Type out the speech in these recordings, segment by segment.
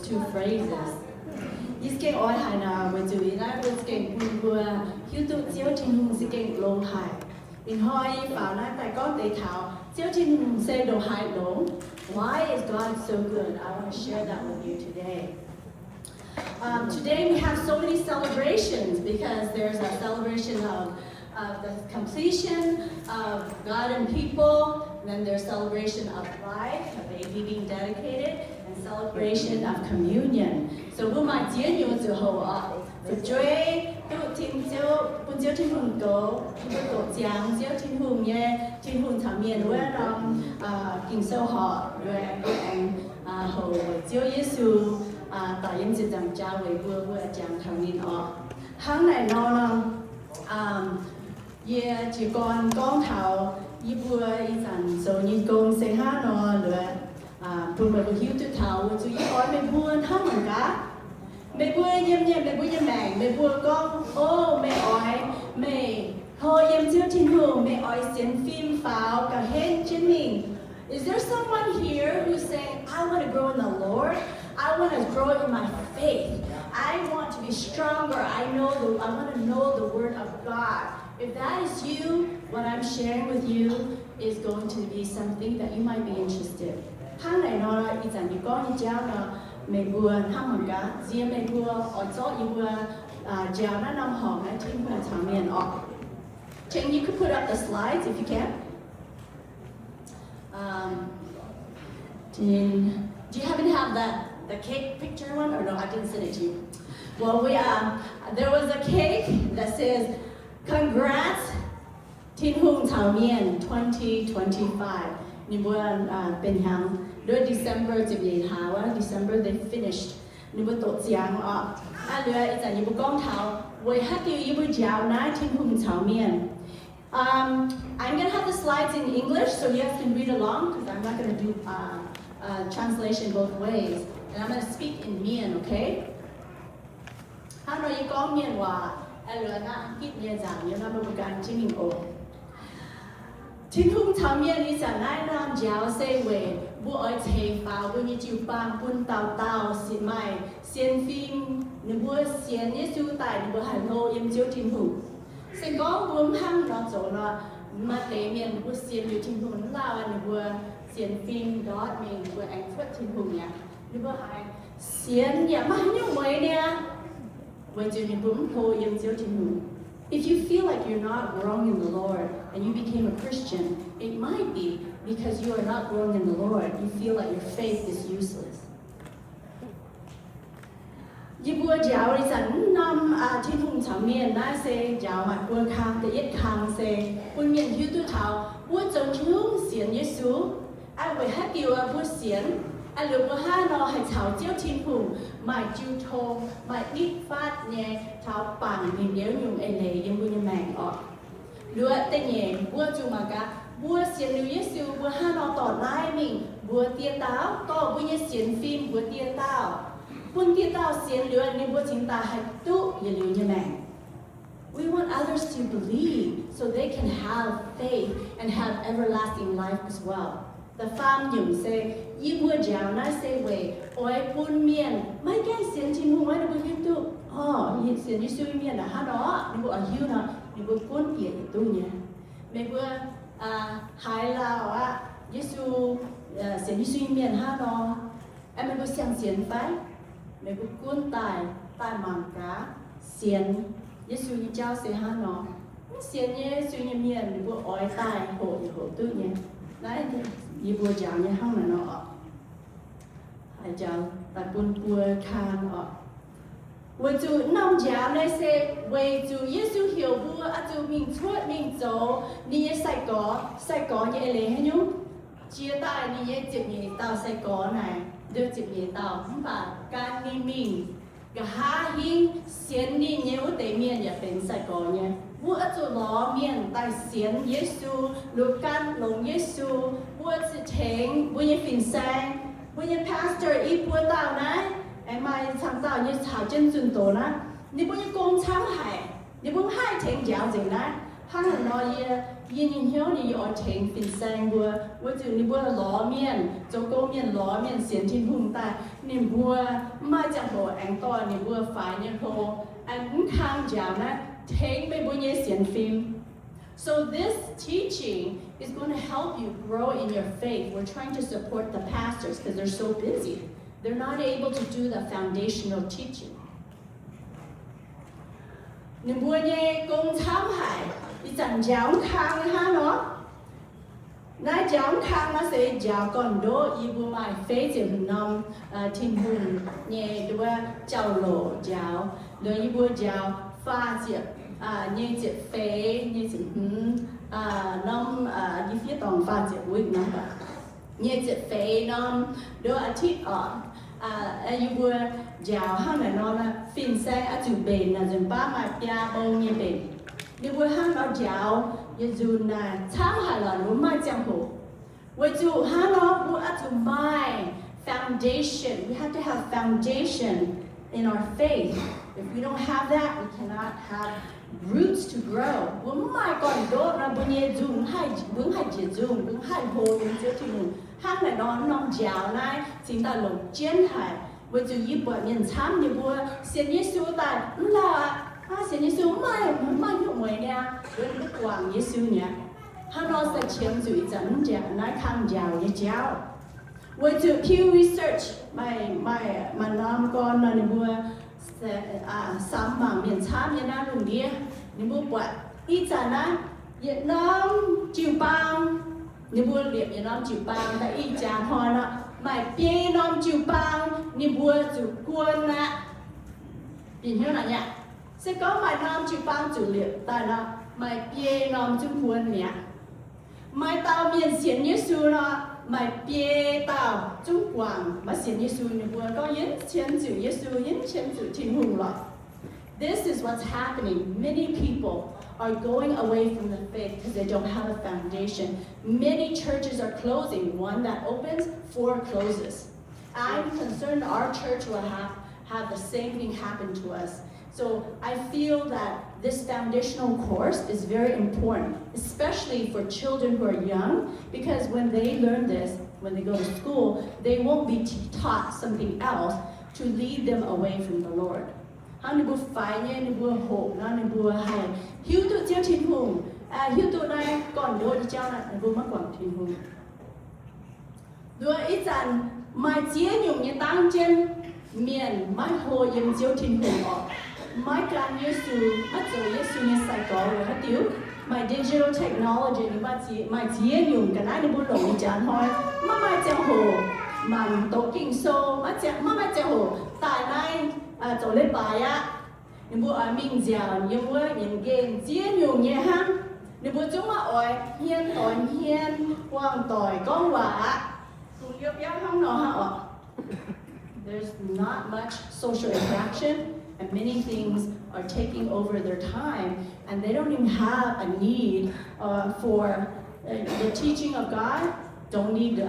two phrases. Is cái oi hai na với chú ý là với cái buồn vừa hiếu tụ chiếu trên hùng sẽ cái lông hại. In hoi bảo là tại con để thảo chiếu trên hùng sẽ đồ hại lông. Why is God so good? I want to share that with you today. Today we have so many celebrations because there's a celebration of the completion of God and people, and then there's celebration of life, a baby being dedicated, and celebration of communion. So we might diễn nhiều từ hậu ạ, từ chơi, từ thiên chiếu, bún chiếu thiên hùng cổ, từ cổ giang chiếu thiên hùng nhé, thiên hùng thảo miền với kinh sâu họ, rồi anh hậu chiếu Giêsu tại những sự giảm trao về vừa chẳng thảo miền họ. Tháng này nó chỉ còn con thảo y vừa y dần rồi nhìn công sẽ hát nó rồi buồn mà hiếu tự thảo chú ý hỏi mẹ buồn không mà cả mẹ buồn nhầm mẹ buồn nhầm mẹ buồn con mẹ hỏi mẹ thôi em chưa tin hùng mẹ hỏi xem phim pháo cả hết trên mình. Is there someone here who's saying I want to grow in the Lord? I want to grow in my faith. I want to be stronger. I want to know the Word of God. If that is you, what I'm sharing with you is going to be something that you might be interested. Tháng này nó là ý rằng có như cháu là mẹ buồn không bằng cả, riêng mẹ buồn ở chỗ như buồn cháu nó nằm hỏng ở trên buồn thảo miền ở. Chen, you could put up the slides if you can. Do you happen to have the cake picture one, or no? I didn't send it to you. Well, there was a cake that says, "Congrats, Tin Hung Thảo Mien 2025." Nibuan Benham. December to be Hawa. December they finished. Nibu Tot Siang up. Alua is a Nibu Gong Tao. We had to Ibu Jiao Na Tin Hung Thảo Mien. I'm gonna have the slides in English so you guys can read along because I'm not gonna do translation both ways. And I'm gonna speak in Mien, okay? How do you call Mien Wa? Alua na Kit Mien Zang, you're not a Bugan Timing O. Tin Hung Thảo Mien is a nine round Jiao say way. Bu oi tay phao, bu như chiu bang, bun tao, xịn mai, xiên phim, nửa bữa xiên Giêsu tại nửa bữa hành hô im chiếu Tin Hung. Sẽ có buông hăng nó chỗ nó mà tế miền bữa xiên như Tin Hung lao nửa bữa xiên phim đó mình bữa anh phất Tin Hung nhá. Nửa bữa hai xiên nhà mà như mấy nè. When you bum ho im chiếu Tin Hung. If you feel like you're not growing in the Lord and you became a Christian, it might be because you are not growing in the Lord. You feel like your faith is useless. Như bữa giáo đi dẫn năm Tin Hung Thảo Miền đã sẽ giáo mặt bữa khang để ít khang sẽ bữa miền hiếu tu thảo bữa chân chung xiên Giêsu ai về hát điều bữa xiên ai lừa bữa ha nó hay thảo chiếu Tin Hung mày chiêu thong mày ít phát nhẹ thảo bằng mình nếu nhung ai lệ em bữa như mèn ọ lừa tên nhẹ bữa chung mà cả bữa xiên lưu Giêsu bữa ha nó tỏ lại mình bữa tia táo to bữa như xiên phim bữa tia táo Bun tia tao xiên lừa ni bữa chính ta hay tu ye lưu như mèn. We want others to believe so they can have faith and have everlasting life as well. The farm nhung say, "Yi bữa giáo na say way, oi bun miên, mai cái xiên Tin Hung mai bữa hiu tu, yi xiên Giêsu miên là ha đó, ni bữa hiu na, ni bữa bun tia tu nhé. Mấy bữa hai lao Giêsu xiên Giêsu miên ha đó, em mấy bữa xiên phải. Mẹ bố cuốn tài màng cá xiên Giêsu như cháu sẽ hát nó xiên Giêsu như miền bố ói tài hộ tư nhé đấy như bố giáo như hông là nó hai cháu tại buôn bùa khan ọ với chú năm giáo này sẽ với chú Giêsu hiểu bùa chú mình chuột mình dấu ni sai có như lệ hay nhung chia tay ni chụp như tao sai có này đưa chụp nhẹ tàu không phải can ni mình cả hai hình xiên đi nhiều tế miền nhà bên Sài Gòn nhé bữa chỗ đó miền tại xiên Giêsu lục can lồng Giêsu bữa sự thèn bữa như phim sang bữa như pastor ít bữa tàu này em mai sáng tạo như thảo chân chuẩn tổ nè ni bữa như công tham hải ni bữa hai thèn giáo gì nè hắn là nói yên nhìn hiếu thì ở thành phiền sang bùa chữ ni bùa ló miền cho cô miền ló miền xiên thiên hùng ta ni bùa mai chẳng hồ anh to ni bùa phải ni hồ anh khang giáo na thành mấy bùa nhé xiên phim. So this teaching is going to help you grow in your faith. We're trying to support the pastors because they're so busy. They're not able to do the foundational teaching. Nên bùa nhé công tham hải đi chẳng giáo khang ha nó. Nãy giáo khang nó sẽ giáo còn đô y bùa mai phê chỉ năm thiên hùng nhé đùa giáo lộ giáo đùa y bùa giáo pha chỉ nhé chỉ phê nhé chỉ năm đi phía toàn pha chỉ vui năm cả nhé chỉ phê năm đùa thịt you bùa giáo hang này nó là phiền sang ở chủ bền là dùng ba mặt ya bông như bền you bùa hang nó giáo you dùng là tham hà là nó mai chẳng hồ với chủ hang nó bùa ở chủ mai foundation. We have to have foundation in our faith. If we don't have that, we cannot have roots to grow. Bùa mai còn đốt là bùa nhẹ dùng hai chỉ dùng bùa hai hồ những chỗ thì mình hang này nó giáo này chính là lục chiến hải với chủ yếu bởi miền Nam như bùa xin Giêsu tại là xin Giêsu mai nhiều người nha với đức hoàng Giêsu nhỉ hắn nó sẽ chiếm chủ dẫn dạng nói khang giáo như giáo với chủ Pew Research mà nam con là bùa sắm bằng miền Nam như na lùng địa như bùa bọt ít chẳng á Việt Nam chịu bang ni bùa liệp như nom chịu bang tại y chàng hoa nó mày bia nom chịu bang ni bùa chủ quân nè nhìn hiểu nào nhỉ sẽ có mày nom chịu bang chủ liệp tại nó mày bia nom chủ quân nhỉ mày tao miền xiên Giêsu nó mày bia tao chủ quảng mà xiên Giêsu ni bùa có yến chiến chủ Giêsu yến chiến chủ thiên hùng rồi. This is what's happening. Many people are going away from the faith because they don't have a foundation. Many churches are closing. One that opens, 4 closes. I'm concerned our church will have the same thing happen to us. So I feel that this foundational course is very important, especially for children who are young, because when they learn this, when they go to school, they won't be taught something else to lead them away from the Lord. Hắn bùa phải nhé, bùa hộ, nó bùa hay. Hiếu tụ chiếu thiên hùng, hiếu tụ này còn đôi đi cháu này, bùa mắc quảng thiên hùng. Đùa ít dần, mai chia nhung như tăng trên miền, mai hồ yếm chiếu thiên hùng ọ. Mai càng Giêsu, mắt dấu Giêsu như sài có rồi hết tiếu. Mai digital technology, mai chia nhung cái này bùa lồng đi chán thôi. Mai chẳng hồ, mà tổ kinh sô, mai chẳng hồ, tại này chỗ lên bài á, nếu bữa ở mình giàu, nếu bữa nhìn game chia nhiều nhẹ hăng, nếu bữa chúng mà ở hiên hoàng tỏi con quả, cùng yêu không nó hả? There's not much social interaction, and many things are taking over their time, and they don't even have a need for the teaching of God. Don't need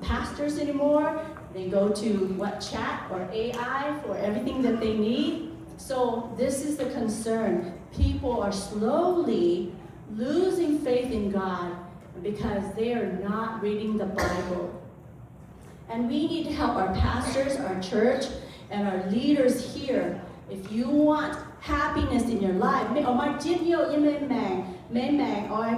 pastors anymore. They go to chat or AI for everything that they need. So this is the concern. People are slowly losing faith in God because they are not reading the Bible. And we need to help our pastors, our church, and our leaders here. If you want happiness in your life, my video in mẹ ơi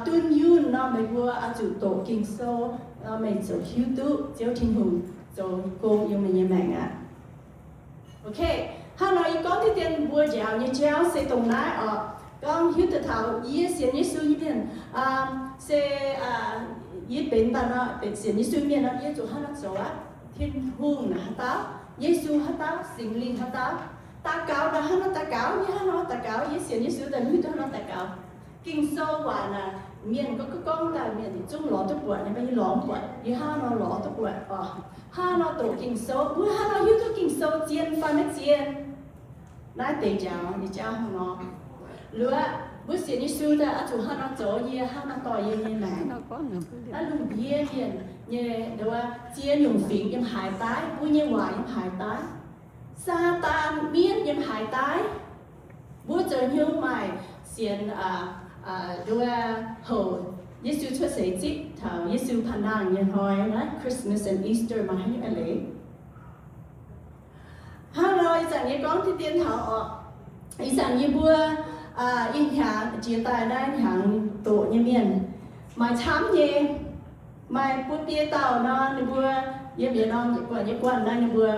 tuân yun nó mới vừa chủ tổ kinh số nó mới chủ hiếu tụ chiếu thiên hùng rồi cô yêu mình như mẹ ạ. Ok, hà nội có thì tiền bùa giáo như giáo sẽ tổng nái con hiếu tự thảo ý xiên như suy miền sẽ ý bên ta nó bên xiên như suy miền nó ý chủ hà nó chỗ á thiên hùng là táo Giêsu hát táo sinh linh hát táo ta cáo đó hà nó ta cáo như hà nó ta cáo ý xiên như suy ta hiếu tụ hà nó ta cáo kinh sâu và là miền có cái con là miền thì chung lọ tức quậy này bây lọ quậy như ha nó lọ tức quậy ha nó tổ kinh sâu bữa ha nó hiếu tụ kinh sâu chiên pha nước chiên nãy tề chào thì chào nó lúa bữa xưa như xưa ta chủ ha nó chỗ gì ha nó tỏi gì như này nó lùng bia liền như đâu chiên dùng phím dùng hải tái bữa như ngoài dùng hải tái sa tan miên dùng hải tái bữa giờ như mày xiên đua hậu Giêsu xuất thế chỉ thảo Giêsu phản đàng nhân hồi đó Christmas and Easter mà hay như lễ. Rồi rằng như con thì tiên thảo ý rằng như bữa in hàng chia tay đây hàng tổ như miền mà chám gì mà bữa bia tàu nó như bữa như bia non như quan đó như bữa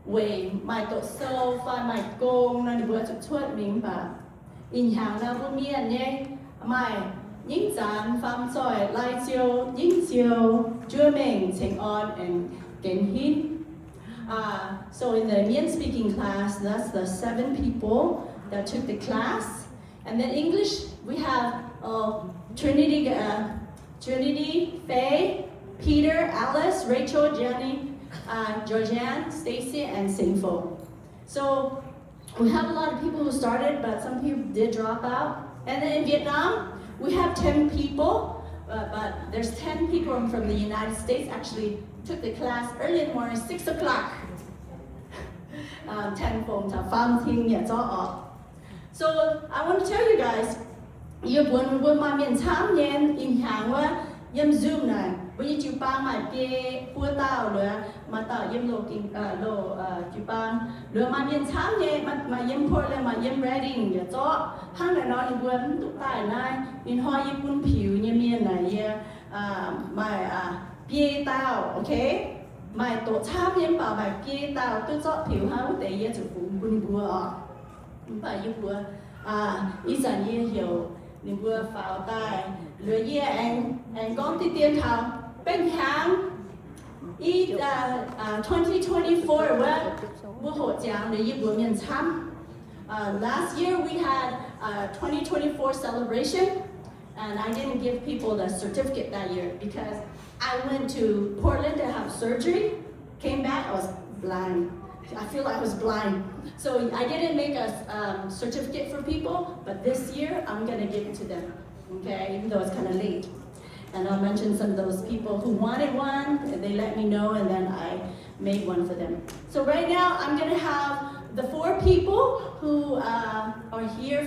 về mà tổ sâu pha mà công nó như bữa chụp chuột mình bà in hàng nó bữa miền nhé mà những dàn phạm sỏi lai chiều những chiều chưa mình thành on and kiến hít. So in the Mien speaking class, that's the 7 people that took the class. And then English, we have Trinity, Faye, Peter, Alice, Rachel, Jenny, Georgianne, Stacy, and Sinful. So we have a lot of people who started, but some people did drop out. And then in Vietnam, we have 10 people, but there's 10 people from the United States actually took the class early in the morning, 6 o'clock. 10 from the farm thing, yeah, it's all up. So I want to tell you guys, you when my miền Nam yen in hàng wa yếm zoom này, bây giờ chụp băng mà bê bua tàu rồi mà tàu yếm lô kinh chụp băng rồi mà miền Nam yen mà yếm Portland mà yếm Reading vậy cho hàng này nó đi buôn tụ tài này in hoa yếm buônผิวnhư miền này mà bê tàu, okay? Mà tổ tham yếm bảo mà bê tàu tôi choผิวha quốc tế yếm chụp buôn bua và yếm bua ý rằng như hiểu nên vừa vào tay lừa ye and con ti tiên thảo bên hàng ý 2024 và bữa hội giảng để yêu bữa miền Nam. Last year we had a 2024 celebration and I didn't give people the certificate that year because I went to Portland to have surgery, came back, I was blind. I feel like I was blind. So I didn't make a certificate for people, but this year I'm going to give it to them, okay, even though it's kind of late. And I'll mention some of those people who wanted one, and they let me know, and then I made one for them. So right now I'm going to have the 4 people who are here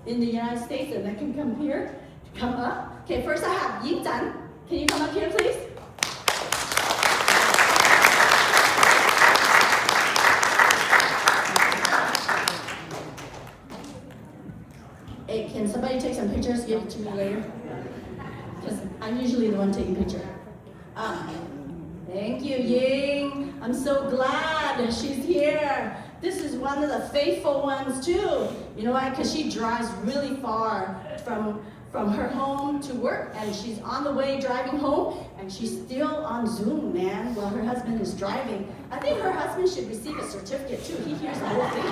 in the United States, and they can come here, come up. Okay, first I have Iu-Mienh. Can you come up here, please? Hey, can somebody take some pictures, give it to me later? Because I'm usually the one taking picture. Thank you, Ying. I'm so glad she's here. This is one of the faithful ones too. You know why? Because she drives really far from her home to work, and she's on the way driving home, and she's still on Zoom, man, while her husband is driving. I think her husband should receive a certificate too. He hears the whole thing.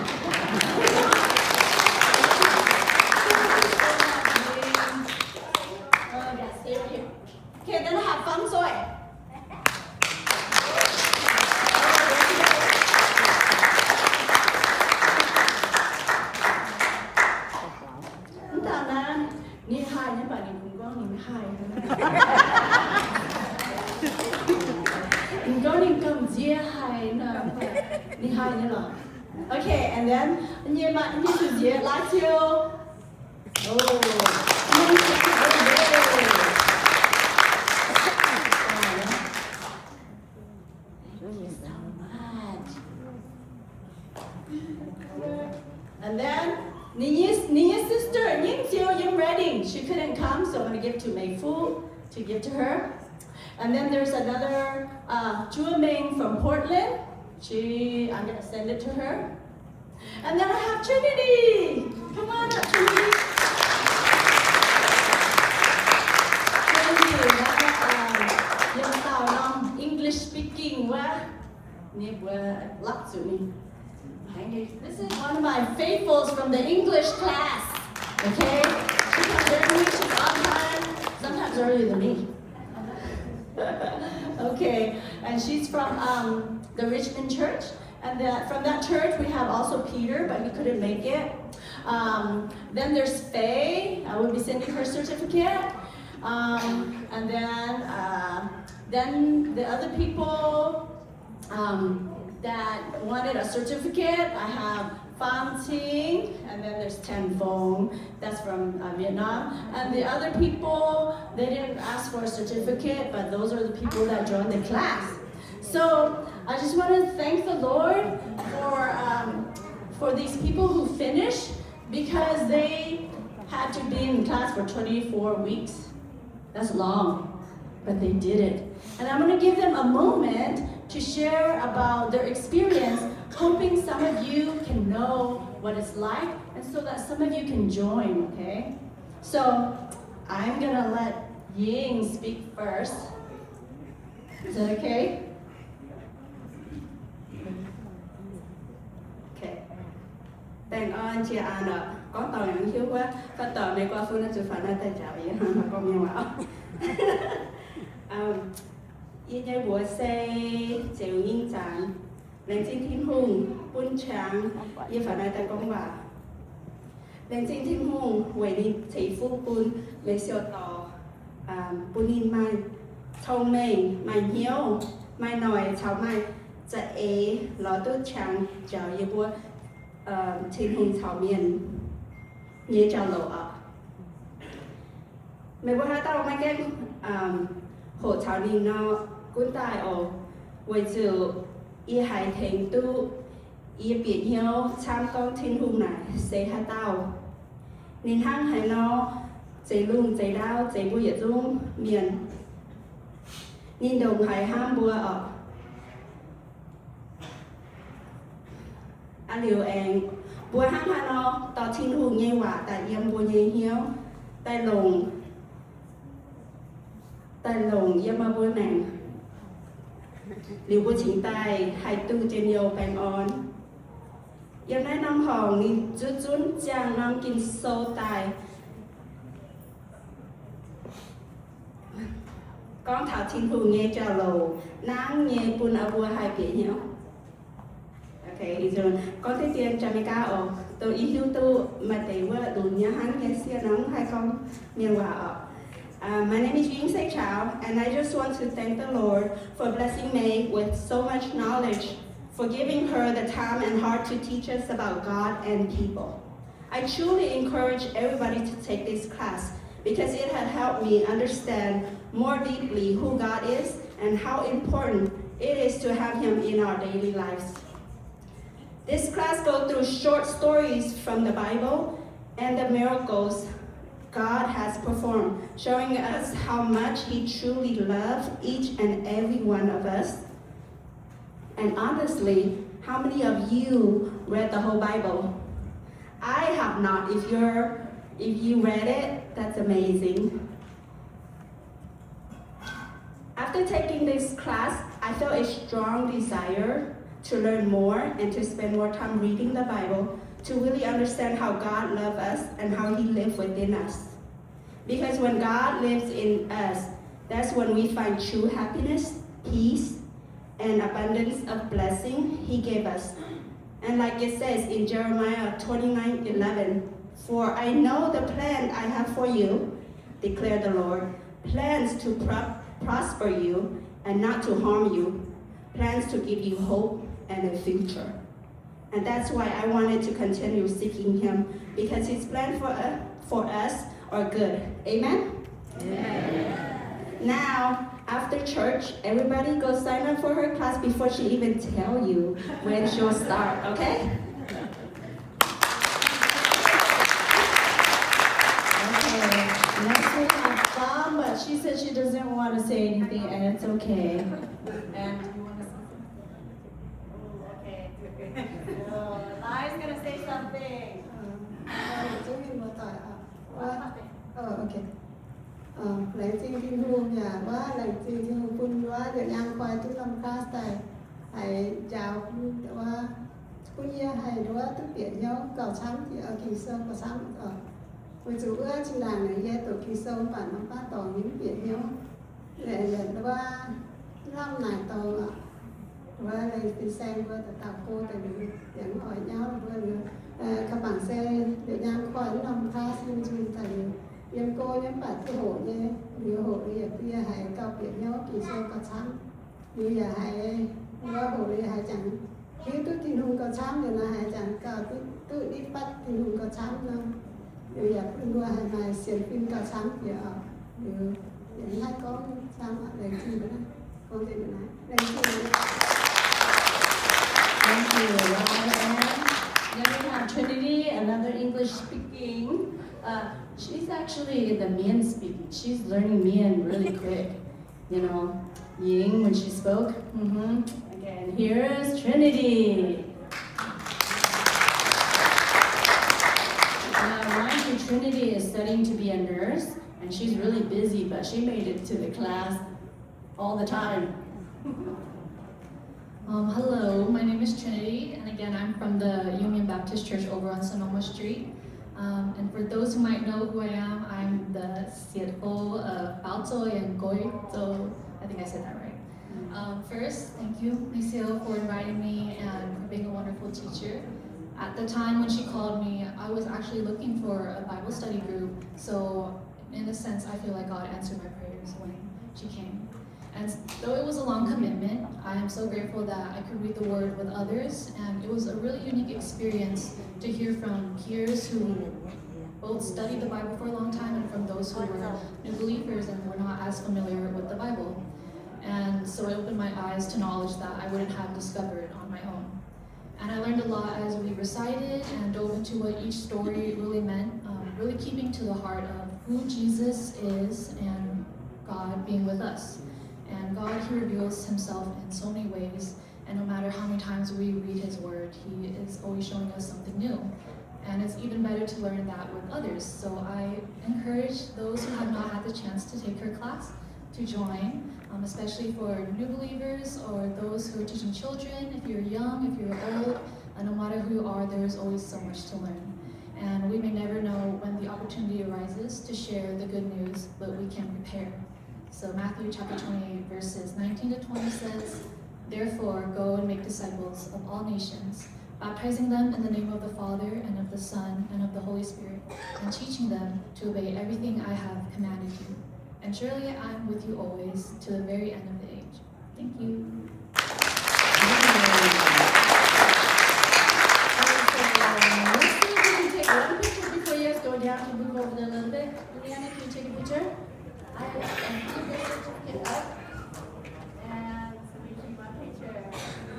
Okay, then I have Pham Soy. Okay, and then and then Nini's sister, Iu-Mienh Reading, she couldn't come, so I'm going to give to Mei Fu to give to her. And then there's another Iu-Mienh from Portland. I'm going to send it to her. And then I have Trinity. Come on up, Trinity. English speaking. This is one of my faithfuls from the English class. Okay? She comes every week, she's on time, sometimes earlier than me. Okay, and she's from the Richmond church. And from that church, we have also Peter, but he couldn't make it. Then there's Faye. I will be sending her certificate. And then the other people that wanted a certificate, I have Pham Ting, and then there's Ten Vong, that's from Vietnam. And the other people, they didn't ask for a certificate, but those are the people that joined the class. So I just want to thank the Lord for these people who finished, because they had to be in class for 24 weeks. That's long, but they did it. And I'm going to give them a moment to share about their experience, hoping some of you can know what it's like, and so that some of you can join, okay? So I'm going to let Ying speak first. Is that okay? Okay. Thank ơn chị An ạ. Có tàu những hiếu quá. Phát tàu này qua phương nó chụp phản tay chào vậy mà con nhiều ạ. Yên nhai bùa xe chịu yên chẳng. Lên trên thiên hùng, bún trắng, yên phản tay con vào. Lên trên thiên hùng, quầy đi thị phu bún, lấy siêu tàu, bún in mai. Thâu mê, mai hiếu, mai nòi, cháo mai. Dạ ế, ló tốt trắng, chào yên bùa. Thiên hùng thảo miền như chào lộ ạ. Mấy bữa hai tao mấy cái hộ thảo ninh nó cũng tại ở với sự y hải thành tu y biển hiếu tham công thiên hùng này sẽ hai tao nên hăng hay nó chạy lung chạy đau chạy bùa dịch dung miền nên đồng hải ham bùa ở anh liều anh bùa hăng hà nó tao thiên hùng nghe quả tại yếm bùa nhẹ hiếu tay lồng yếm mà bùa nàng liều bùa chính tay hai tu trên nhiều bèn on yếm nay năm hồng ni chút chàng năm kinh sâu tài con thảo thiên hùng nghe cho lầu nang nghe bùn à bùa hai biển hiếu. Okay, rồi con thấy tiền cho mấy ca ở tôi ý hiếu tu mà thấyว่าđủ nhớ hắn nghe xưa nóng hai con miền hòa ở. My name is Iu-Mienh Chao, and I just want to thank the Lord for blessing May with so much knowledge, for giving her the time and heart to teach us about God and people. I truly encourage everybody to take this class because it had helped me understand more deeply who God is and how important it is to have Him in our daily lives. This class goes through short stories from the Bible and the miracles God has performed, showing us how much He truly loves each and every one of us. And honestly, how many of you read the whole Bible? I have not. If you read it, that's amazing. After taking this class, I felt a strong desire to learn more and to spend more time reading the Bible to really understand how God loves us and how He lives within us. Because when God lives in us, that's when we find true happiness, peace, and abundance of blessing He gave us. And like it says in Jeremiah 29:11, "For I know the plan I have for you, declared the Lord, plans to prosper you and not to harm you, plans to give you hope and a future." And that's why I wanted to continue seeking Him, because His plan for us are good. Amen? Amen. Now, after church, everybody go sign up for her class before she even tell you when she'll start, okay? Okay, next we have Pham, but she said she doesn't want to say anything, and it's okay. And you want to say something? Okay. Lai's gonna say something. Ok. Lấy chi thiên hương nhà quá lấy chi thiên hương phun quá được ăn quay tu làm class này hay chào quá phun như hay quá tu biển nhau cầu sáng thì ở kỳ sơn cầu sáng ở với chủ ưa chỉ là này gia tổ kỳ sơn và nó phát tỏ những biển nhau để là qua năm này tàu và lấy từ xem với tàu cô từ những hỏi nhau với các bạn xe được ăn quay làm class nhưng chúng ta yếm cô yếm bạn cái hộ nhé, nhiều hộ bây giờ hay cao biển nhau kỳ sâu cao sáng, bây giờ hay nhiều hộ bây giờ hay chẳng hiếu tu thiên hùng cao chăm điều này chẳng cả tự đi bắt thì hùng có chăm đâu điều đẹp đua hay mà xiên phim có chăm kiểu điều những hai con chăm ở đây chi bữa nay con gì bữa nay đây chi Thank you, Ryan. Then we have Trinity, another English speaking. She's actually the Mien speaking. She's learning Mien really quick. You know, Ying when she spoke. Okay, and here's Trinity. Mind you, Trinity is studying to be a nurse, and she's really busy, but she made it to the class all the time. Hello, my name is Trinity, and again, I'm from the IuMien Baptist Church over on Sonoma Street. And for those who might know who I am, I'm the CFO of Bao Zoi and Goi, so I think I said that right. First, thank you, Michelle, for inviting me and for being a wonderful teacher. At the time when she called me, I was actually looking for a Bible study group, so in a sense, I feel like God answered my prayers when she came. And though it was a long commitment, I am so grateful that I could read the Word with others, and it was a really unique experience to hear from peers who both studied the Bible for a long time and from those who were new believers and were not as familiar with the Bible. And so it opened my eyes to knowledge that I wouldn't have discovered on my own. And I learned a lot as we recited and dove into what each story really meant, really keeping to the heart of who Jesus is and God being with us. And God, He reveals Himself in so many ways, and no matter how many times we read His Word, He is always showing us something new. And it's even better to learn that with others. So I encourage those who have not had the chance to take her class to join, especially for new believers or those who are teaching children. If you're young, if you're old, no matter who you are, there is always so much to learn. And we may never know when the opportunity arises to share the good news, but we can prepare. So Matthew chapter 28, verses 19 to 20 says, "Therefore go and make disciples of all nations, baptizing them in the name of the Father and of the Son and of the Holy Spirit, and teaching them to obey everything I have commanded you. And surely I am with you always to the very end of the age." Thank you. Let's see if we can take one picture before you guys go down to move over there a little bit. Brianna, can you take a picture? I keep this certificate up. And so we take one picture.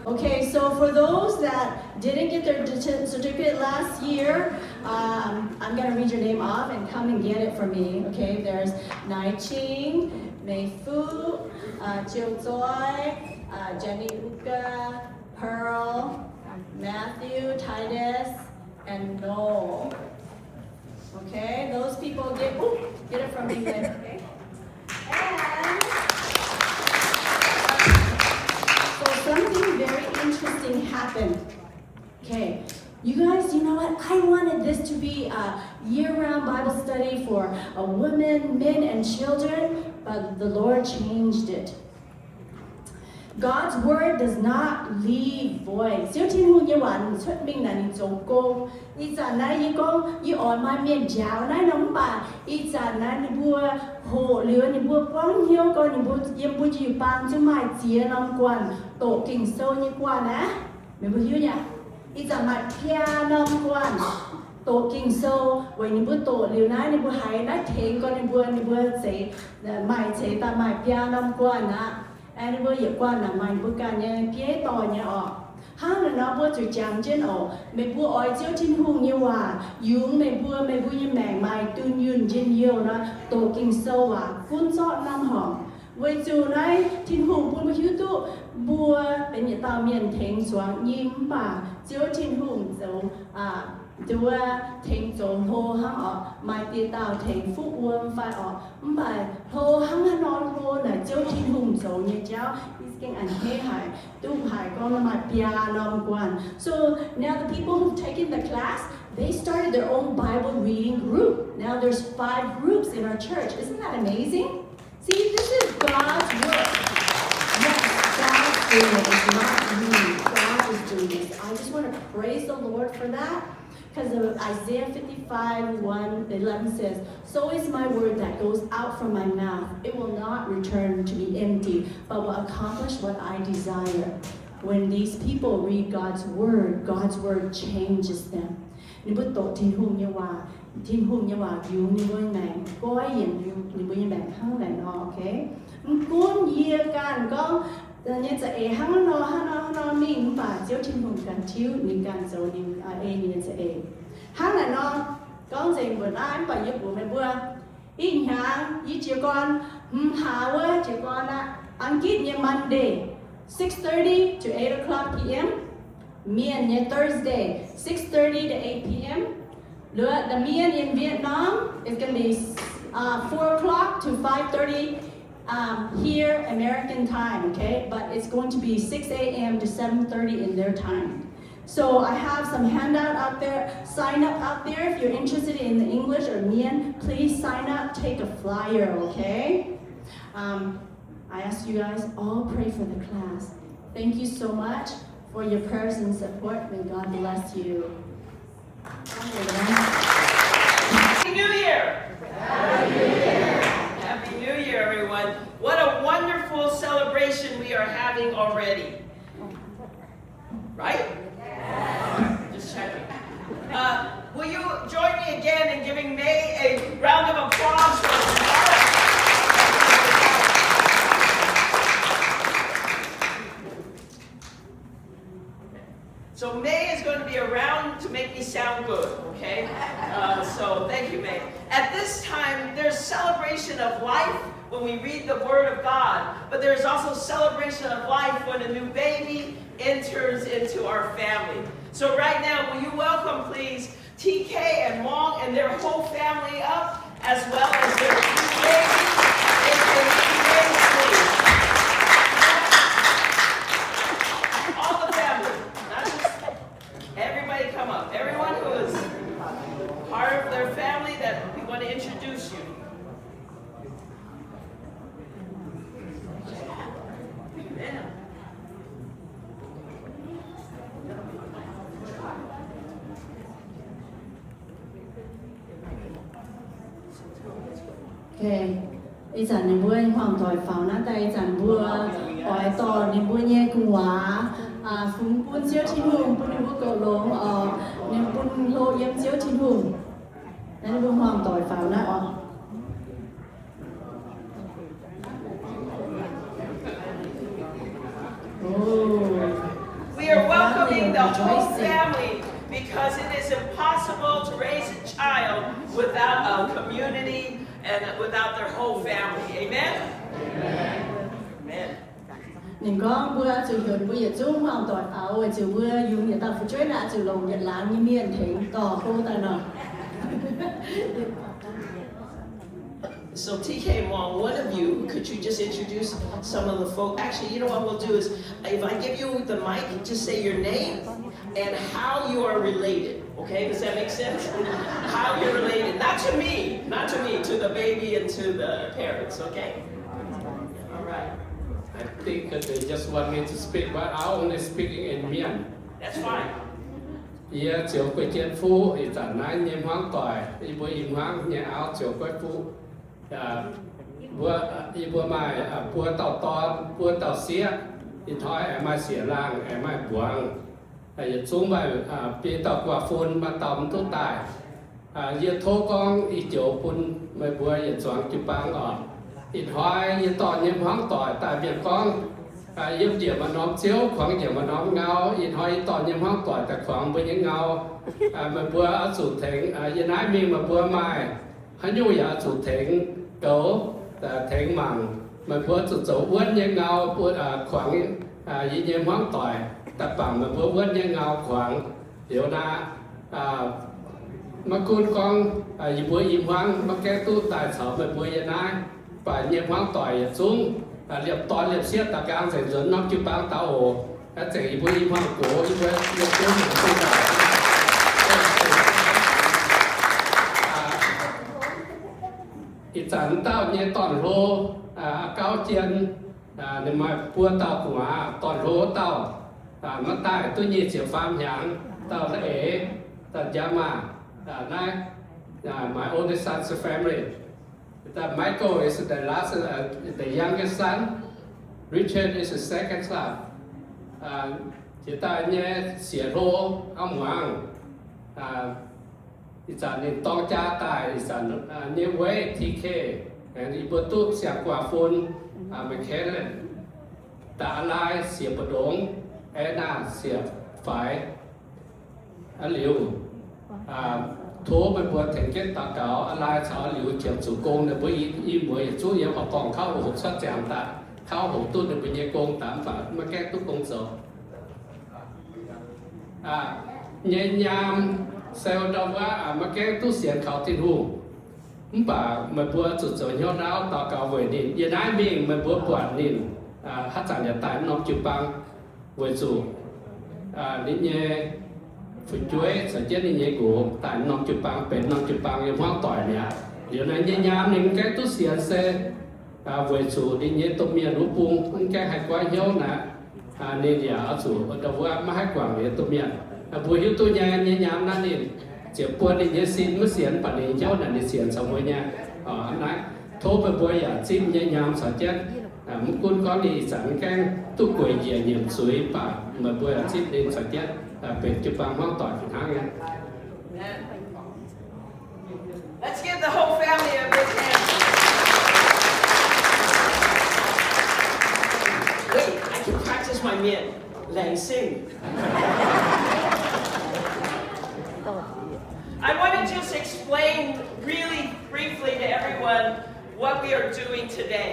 Okay, so for those that didn't get their certificate last year, I'm going to read your name off and come and get it from me. Okay, there's Nai Ching, Mei Fu, Jiu Zoi, Jenny Lugaa, Pearl, Matthew, Titus, and Noel. Okay, those people get it from me later. Okay, and so something very interesting happened. Okay, you guys, you know what? I wanted this to be a year-round Bible study for women, men, and children, but the Lord changed it. God's word does not leave void. Siêu Thiên Hùng như bạn xuất minh là những dấu công. Ý giả này như con, như ở mai miền giáo này nóng bà. Ý giả này như bùa hộ lửa, như bùa quang hiếu con, như bùa yếm bùa chịu bàn chứ mai chia nông quan. Tổ kinh sâu như quan á. Mình bùa hiếu nhỉ? Ý giả mai pia nông quan. Tổ kinh sâu, với như bùa tổ liều này, như bùa hãy nát thênh con, như bùa chế, mai chế ta mai pia nông quan á. Anh vừa dạy quan là mình vừa cả nhà phía tòa nhà ở hắn là nó vừa chịu chẳng trên ở mấy vừa ở chiếu Thiên Hùng như hòa dưỡng mấy vừa như mẹ mày tuyênยืน trên nhiều nó tổ kinh sâu và phun giọt năm hỏng với dù này Thiên Hùng buôn với hiếu tụ bùa bên nhà tàu miền thèn xuống nhím bà chiếu Thiên Hùng dấu chúa thèn dấu hồ hắn ở mai tia tàu thèn phúc quân phải ở bài hồ hắn non hồ là chiếu Thiên Hùng dấu như cháu kinh ảnh thế hải tu hải con là mai pia nom quan. So now the people who've taken the class, they started their own Bible reading group. Now there's 5 groups in our church. Isn't that amazing? See, this is God's work. Yes, God's doing it. It's not me. God is doing it. I just want to praise the Lord for that. Because Isaiah 55:1-11 says, "So is my word that goes out from my mouth. It will not return to me empty, but will accomplish what I desire." when these people read God's word changes them. Ni bút tổ thiên hùng như hòa cứu ni bôi mèn gói hiện ni bôi mèn hăng này nó ok. Cuốn year can có như thế hăng nó mình và chiếu thiên hùng can chiếu ni can rồi ni như thế hăng này nó có gì bữa nay phải giúp bố mẹ bữa in hàng ý chiều con hà quá chiều con á ăn kít như Monday 6:30 to 8 o'clock p.m. Mien như Thursday 6:30 to 8 p.m. The Mien in Vietnam is going to be 4 o'clock to 5:30 here American time, okay? But it's going to be 6 a.m. to 7:30 in their time. So I have some handout out there. Sign up out there if you're interested in the English or Mien. Please sign up. Take a flyer, okay? I ask you guys all pray for the class. Thank you so much for your prayers and support. May God bless you. Happy New Year! Happy New Year! Happy New Year, everyone. What a wonderful celebration we are having already. Right? Just checking. Will you join me again in giving May a round of applause for tomorrow? So May is going to be around to make me sound good, okay? So thank you, May. At this time, there's celebration of life when we read the Word of God, but there's also celebration of life when a new baby enters into our family. So right now, will you welcome, please, TK and Mong and their whole family up, as well as their two babies. All the family, not just everybody come up. Everyone who is part of their family that we want to introduce you. Amen. Okay. Ý chẳng nên bữa hoàng thoại pháo nát tay chẳng bữa hỏi tỏ nên bữa nhé cùng hóa phúng bún chiếu thiên hùng bún nên bữa cầu lống nên bún lô yếm chiếu thiên hùng nên bữa hoàng thoại pháo nát We are welcoming the whole family because it is impossible to raise a child without a community and without their whole family. Amen? Amen. Nên con bữa chịu dồn bữa giờ chung hoàng thoại pháo rồi chịu bữa dùng nhà ta phụ trách đã chịu lồng nhận láng như miền thỉnh tỏ khô ta nọ. So TK and Mom, one of you, could you just introduce some of the folk? Actually, you know what we'll do is, if I give you the mic, just say your name and how you are related. Okay, does that make sense? How you're related, not to me, to the baby and to the parents, okay? All right. I think that they just want me to speak, but I only speaking in Mien. That's fine. Ia chiều quay chiến phu, ý chẳng nói nhiễm hoang tỏi, ý bữa im hoang nhà áo chiều quay phu. Bữa mai bữa tàu to, bữa tàu xía, ý thói em mai xỉa làng, em mai buông. Ý xuống bài bia tàu quả phun mà tàu mình tốt tài. Ý thô con ý chiều phun mai bữa ý choáng chụp băng ở. Ý thói ý tỏ nhiễm hoang tỏi, tại việc con yếm điểm mà nó chiếu khoảng điểm mà nó ngao in hỏi tỏ nhiễm hoang tỏi tại khoảng với những ngao mà bữa ở chủ thỉnh yên ái mình mà bữa mai hắn nhu ở chủ thỉnh cấu thỉnh mặn mà bữa chủ dấu vớt những ngao bữa khoảng nhiễm hoang tỏi tập bằng mà bữa vớt những ngao khoảng điều na mà cún con bữa im hoang mà cái tu tài sở mà bữa yên ái và nhiễm hoang tỏi xuống liệp to liệp xiết ta càng sẽ dẫn nó chụp băng tao ổ các chỉ với im hoang cổ với liệp cố một công tác ít chẳng tao nhé toàn lô cao chiên nên mà bua tao của toàn lô tao mà tại tôi nhìn chiều phàm nhãn tao là ế tao giá mà này my only son's family. That Michael is the last, the youngest son. Richard is the second son. chỉ ta nhé xỉa rô âm hoàngอีสานนี่ต้องจ้าตายอีสานนี่ไว้ทีเคอีบตุเสียกว่าฝุ่นไม่แค่นั้นตาลายเสียประดงแอน่าเสียฝายหลิวโทไปบัวแทงเก็ตตาเก่าลายสาวหลิวเจียมสู่กงเนี่ยไปอีบัวจู่ยังเอากองเข้าหกสัดแจมตาเข้าหกตุ้นเนี่ยไปยังกงตามฝามาแก้ตุ้กงโสยันยามเซลดว่ามาแก้ตู้เสียงเขาที่หูป่ามาบัวจุดสวยยอดแล้วต่อเก่าเวนินยันได้เมียงมาบัวปวดนินฮัจจันยาตายน้องจุบังเวจูนิเย่ฝึกช่วยสัญญานิเย่กูตายน้องจุบังเป็นน้องจุบังยังว่างต่อยเนี่ยเดี๋ยวนั้นยันยามหนึ่งแก้ตู้เสียงเซเวจูนิเย่ตัวเมียรู้ปุงมันแก้ให้กว่าเยอะนะนี่เดี๋ยวเอาสู่แต่ว่าไม่ให้กว่าเมียตัวเมียบุญยุตัวใหญ่เนี่ยยามนั่นนี่เจ็บปวดนี่เนี่ยสิ้นเมื่อเสียนปัจจัยเจ้านั่นนี่เสียนสมัยเนี่ยอันนั้นโทรไปบ่อยอย่าจิ้มเนี่ยยามสัจจะมุกุลก้อนนี่สังแกงตุกกวยเหยียบเหยียบสวยป่ามาบ่อยอย่าจิ้มนี่สัจจะเป็นจุดบางห้องต่อยถึงห้างเนี่ย Let's give the whole family a big hand. Wait, I can practice my Mien. Lang sing. I want to just explain really briefly to everyone what we are doing today.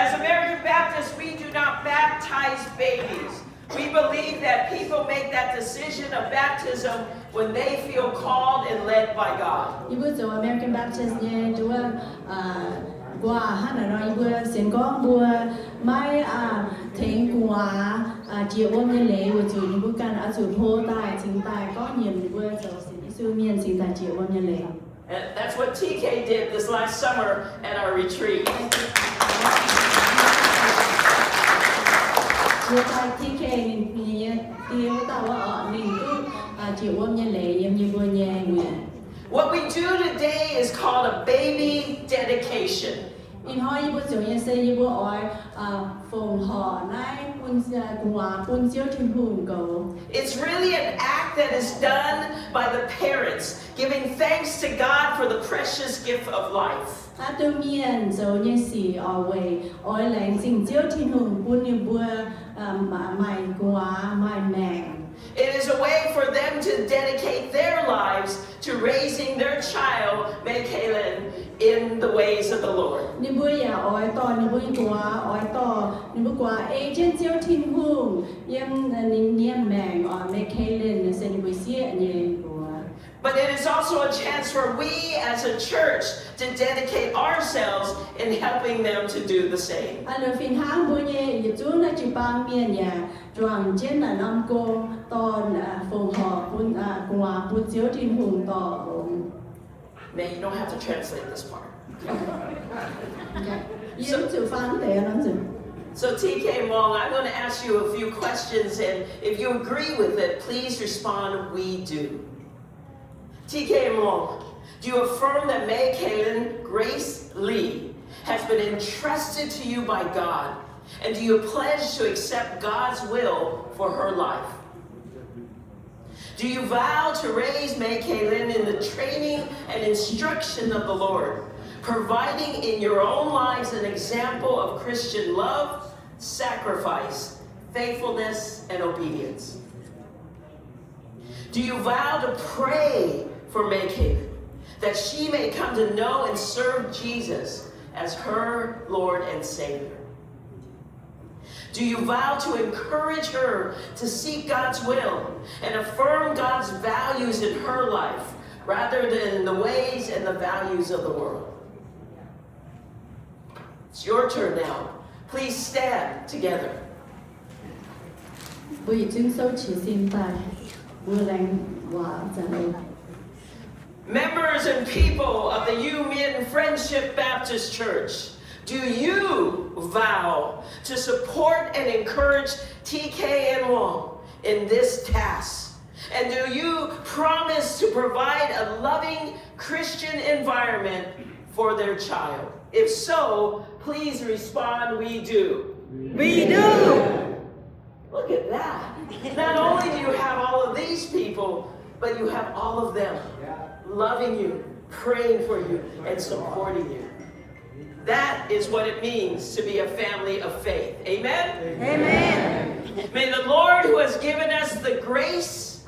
As American Baptists, we do not baptize babies. We believe that people make that decision of baptism when they feel called and led by God. American Baptist qua hát là nói vừa xin con vừa mai thỉnh qua chiều hôm nay lễ vừa chủ những bữa can ở chủ thô tài chính tài có nhiều vừa giờ xin IuMien xin tài chiều hôm nay lễ. And that's what TK did this last summer at our retreat. Chiều tài TK mình tiêu tao ở mình cứ chiều hôm nay lễ em như vừa nhà nguyện. What we do today is called a baby dedication. In hỏi như bữa chiều như xây như bữa ở phòng họ này quân chiếu trên hùng cầu. It's really an act that is done by the parents, giving thanks to God for the precious gift of life. IuMien rồi như xì ở về ở làng trình chiếu trên hùng quân như bữa mày quá mày mẹ. It is a way for them to dedicate their lives to raising their child, Mekalen, in the ways of the Lord. Ni bữa giờ ở to ni bữa qua agent chiếu thiên hùng yếm niệm mèn ở Mekalen sẽ ni bữa xía nhẹ của. But it is also a chance for we as a church to dedicate ourselves in helping them to do the same. Anh phiền hang bữa nhẹ giờ chú là chỉ bằng miền nhà choàng trên là năm cô to là phòng họ bún qua bún chiếu thiên hùng to. May you don't have to translate this part. Yếm chữ phán để lắm rồi. So TK Mong, I'm going to ask you a few questions, and if you agree with it, please respond, we do. TK Mong, do you affirm that Mekalen Grace Lee has been entrusted to you by God, and do you pledge to accept God's will for her life? Do you vow to raise Mekalen in the training and instruction of the Lord, providing in your own lives an example of Christian love, sacrifice, faithfulness, and obedience? Do you vow to pray for Mekalen, that she may come to know and serve Jesus as her Lord and Savior? Do you vow to encourage her to seek God's will and affirm God's values in her life rather than the ways and the values of the world? It's your turn now. Please stand together. Bởi chứng sâu chỉ xin tài vừa lành và trả lời. Members and people of the IuMien Friendship Baptist Church, do you vow to support and encourage TK and Wong in this task? And do you promise to provide a loving Christian environment for their child? If so, please respond, we do. We do. Look at that. Not only do you have all of these people, but you have all of them loving you, praying for you, and supporting you. That is what it means to be a family of faith. Amen? Amen. May the Lord, who has given us the grace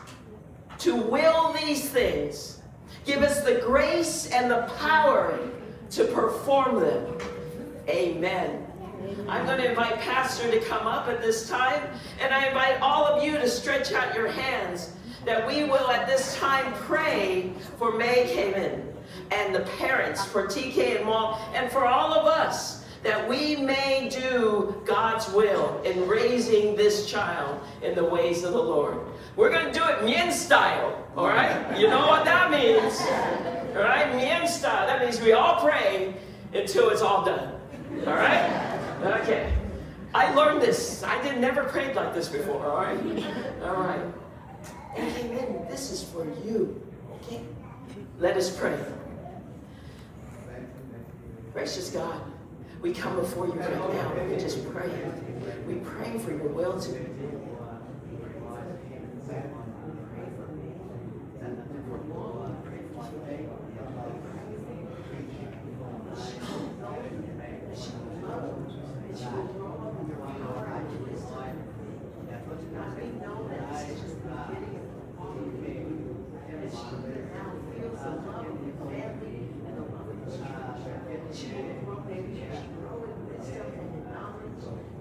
to will these things, give us the grace and the power to perform them. Amen. I'm going to invite Pastor to come up at this time, and I invite all of you to stretch out your hands that we will at this time pray for May Cayman and the parents, for TK and Mom, and for all of us, that we may do God's will in raising this child in the ways of the Lord. We're going to do it Mien style, all right? You know what that means, all right? Mien style. That means we all pray until it's all done, all right? Okay. I learned this. I never prayed like this before, all right? All right. And amen. This is for you, okay? Let us pray. Gracious God, we come before you right now and we just pray. We pray for your will to be done.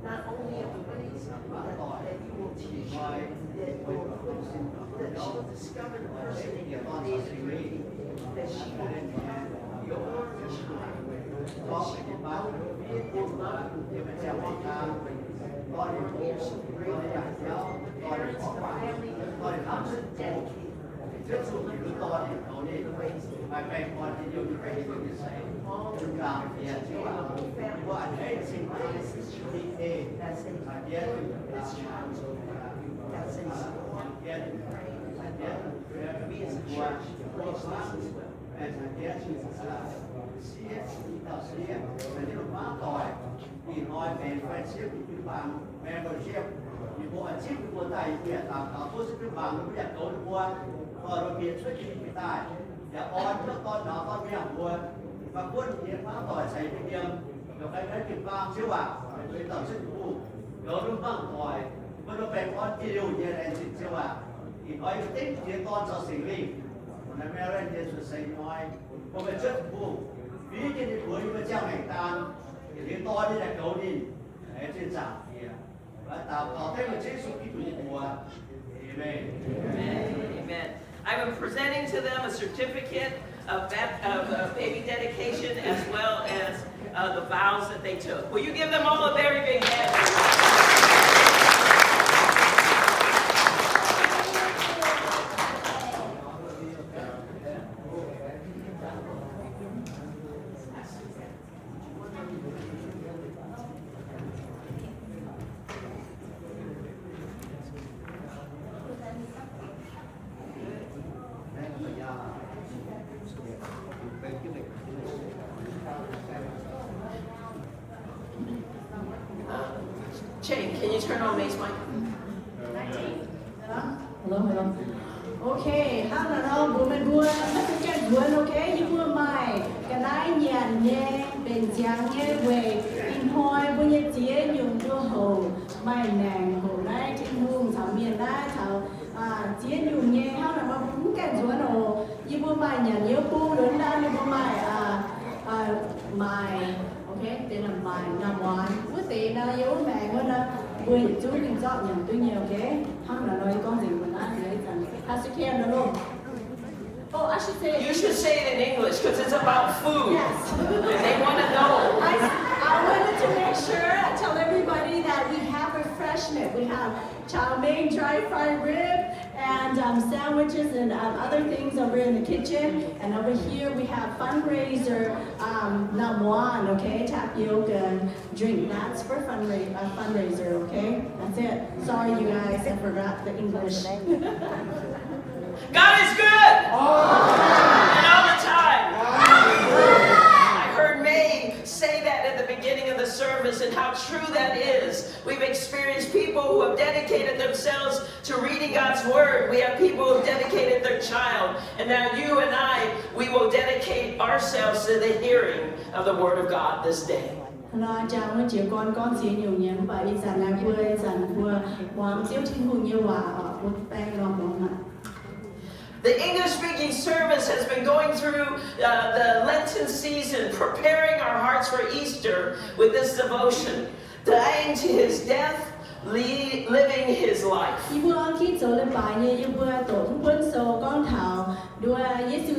Not only of the ways that you will teach her, that she will discover the person in your body, that she will become your child, that she will love you, that will God, we are so grateful that the parents, the family, the comes and dedicate to live the ways of all the family, that's in this child's that's in we as a church praise this as well. Amen. I'm presenting to them a certificate of baby dedication as well as the vows that they took. Will you give them all a very big hand? Jane, can you turn on May's mic? Hello. Okay, how là đâu bố mẹ bố nó sẽ chạy buồn ok như bố mày cái này nhàn nhẹ bên giang nhẹ về in hoi bố nhẹ tía dùng bố hồ mày nàng hồ này trên hương thảo miền đó thảo tía dùng nhẹ how là bao bố cái buồn hồ như bố mày nhàn nhớ bố đến đây như bố mày mày ok tên là mày nằm ngoài bố tí nó yếu mẹ quá nè bố chú mình dọn nhận tôi nhiều ok how là nói con gì mà nói đấy rằng Pastor Cam, no, no. Oh, I should say it. You should say it in English because it's about food. Yes. And they want to know. I wanted to make sure I tell everybody that we have refreshment. We have chow mein, dry fried rib, and sandwiches and other things over in the kitchen. And over here we have fundraiser, namuan, okay, tapioca drink. That's for fundraiser, okay? That's it. Sorry, you guys, I forgot the English. God is good! And all the time. I heard May and how true that is. We've experienced people who have dedicated themselves to reading God's Word. We have people who have dedicated their child. And now you and I, we will dedicate ourselves to the hearing of the Word of God this day. Nó chào mấy chị con chị nhiều nhiều và ý rằng là vừa hoàng chiếu thiên hùng như hòa ở một tay lòng một mặt. The English-speaking service has been going through the Lenten season, preparing our hearts for Easter with this devotion, dying to His death, living His life. Ibu khi trở lại bài như ibu tổ quân số con thảo đua Giêsu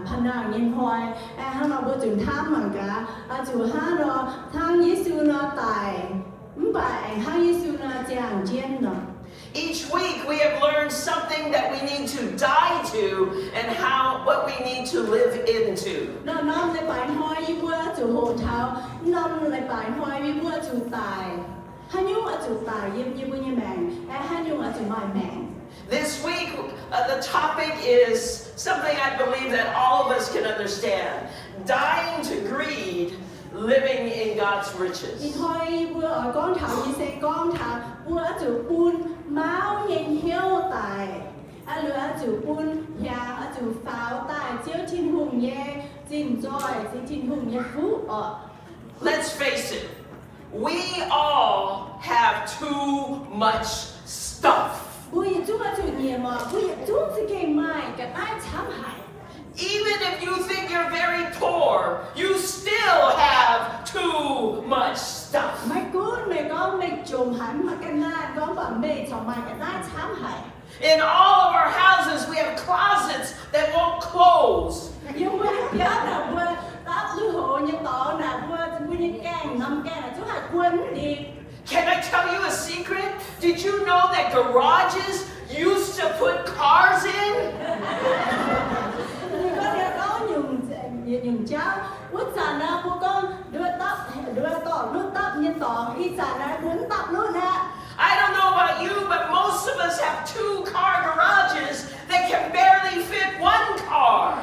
phản nhiên hoài hắn nó bữa chúng tham mà cả chủ hắn nó thang Giêsu nó tài bài hắn Giêsu nó chẳng chiến nó. Each week we have learned something that we need to die to and what we need to live into. Nó lại bài hoài ibu chủ hộ thảo nó lại bài hoài ibu chủ tài. This week, the topic is something I believe that all of us can understand. Dying to greed, living in God's riches. Let's face it. We all have too much stuff. Even if you think you're very poor, you still have too much stuff. In all of our houses, we have closets that won't close. Can I tell you a secret? Did you know that garages used to put cars in? I don't know about you, but most of us have 2-car garages that can barely fit 1 car.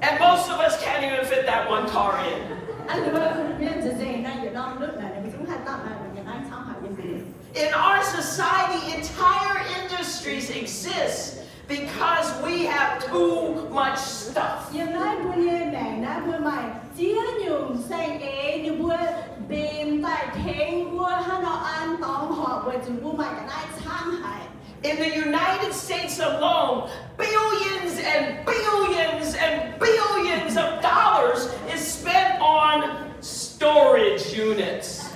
And most of us can't even fit that 1 car in. In our society, entire industries exist because we have too much stuff. In the United States alone, billions and billions and billions of dollars is spent on storage units.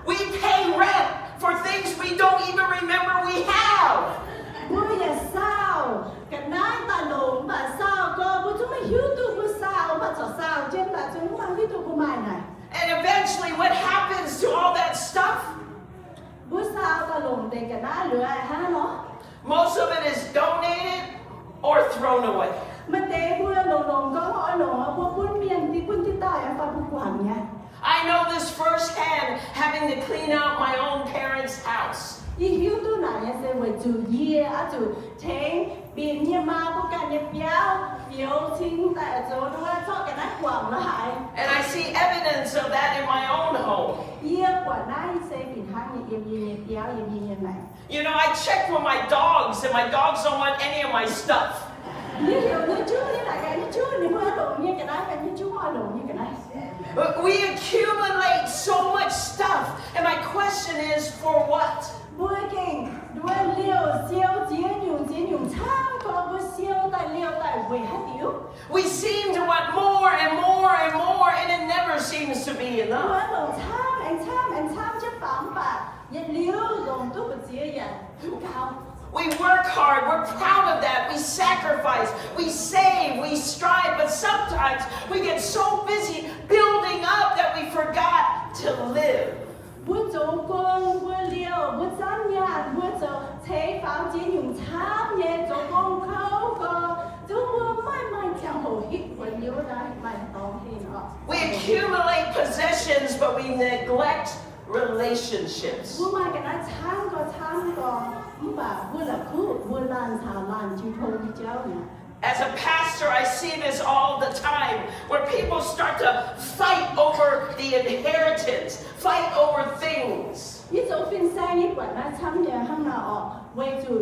We pay rent for things we don't even remember we have. And eventually, what happens to all that stuff? Most of it is donated or thrown away. I know this firsthand, having to clean out my own parents' house. And I see evidence of that in my own home. You know, I check with my dogs, and my dogs don't want any of my stuff. We accumulate so much stuff, and my question is, for what? We seem to want more and more and more, and it never seems to be enough. We work hard, we're proud of that, we sacrifice, we save, we strive, but sometimes we get so busy building up that we forgot to live. We accumulate possessions, but we neglect relationships. Vua mai cái nói tham có bà vua là khu vua lan thảo lan chư thôn đi cháu nè. As a pastor, I see this all the time, where people start to fight over the inheritance, fight over things. Ví dụ phiên sang như quản nói tham nhà ham nào quay chủ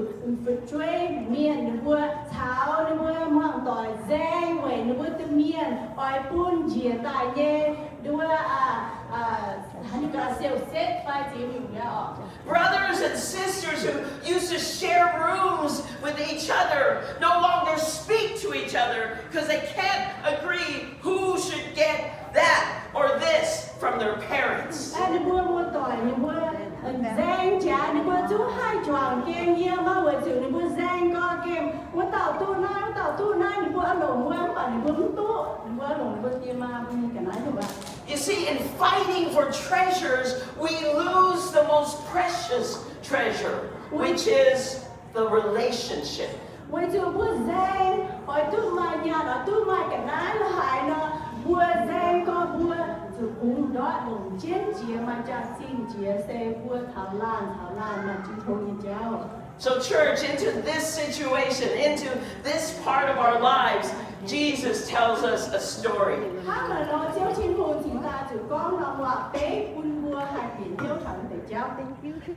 truy miền vua thảo vua mang tỏi giang quay vua từ miền oi pun dìa tài nhé vua hắn có siêu xét phải chỉ mình nhá. Brothers and sisters who used to share rooms with each other no longer speak to each other because they can't agree who should get that or this from their parents. Anh vua mua tỏi vua giang trả vua chú hai choàng kem kia mà vừa chịu vua giang co kem vua tàu tu nai vua ăn đồ mua ăn vua vua lồng vua kia mà cái nói được ạ. You see, in fighting for treasures, we lose the most precious treasure, which is the relationship. Quay chịu vua giang hỏi tu mai nhà nó tu mai cái nói là hại nó vua giang co vua chịu cũng đó đồng chiến chia mà cha xin chia xe vua thảo lan mà chỉ thôi như cháu. So, church, into this situation, into this part of our lives, Jesus tells us a story.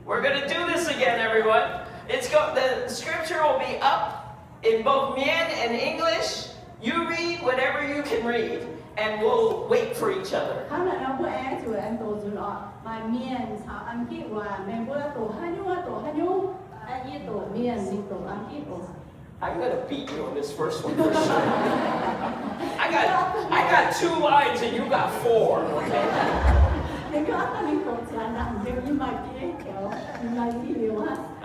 We're going to do this again, everyone. The scripture will be up in both Mien and English. You read whatever you can read, and we'll wait for each other. I'm going to beat you on this first one for sure. I got 2 lines and you got 4, okay?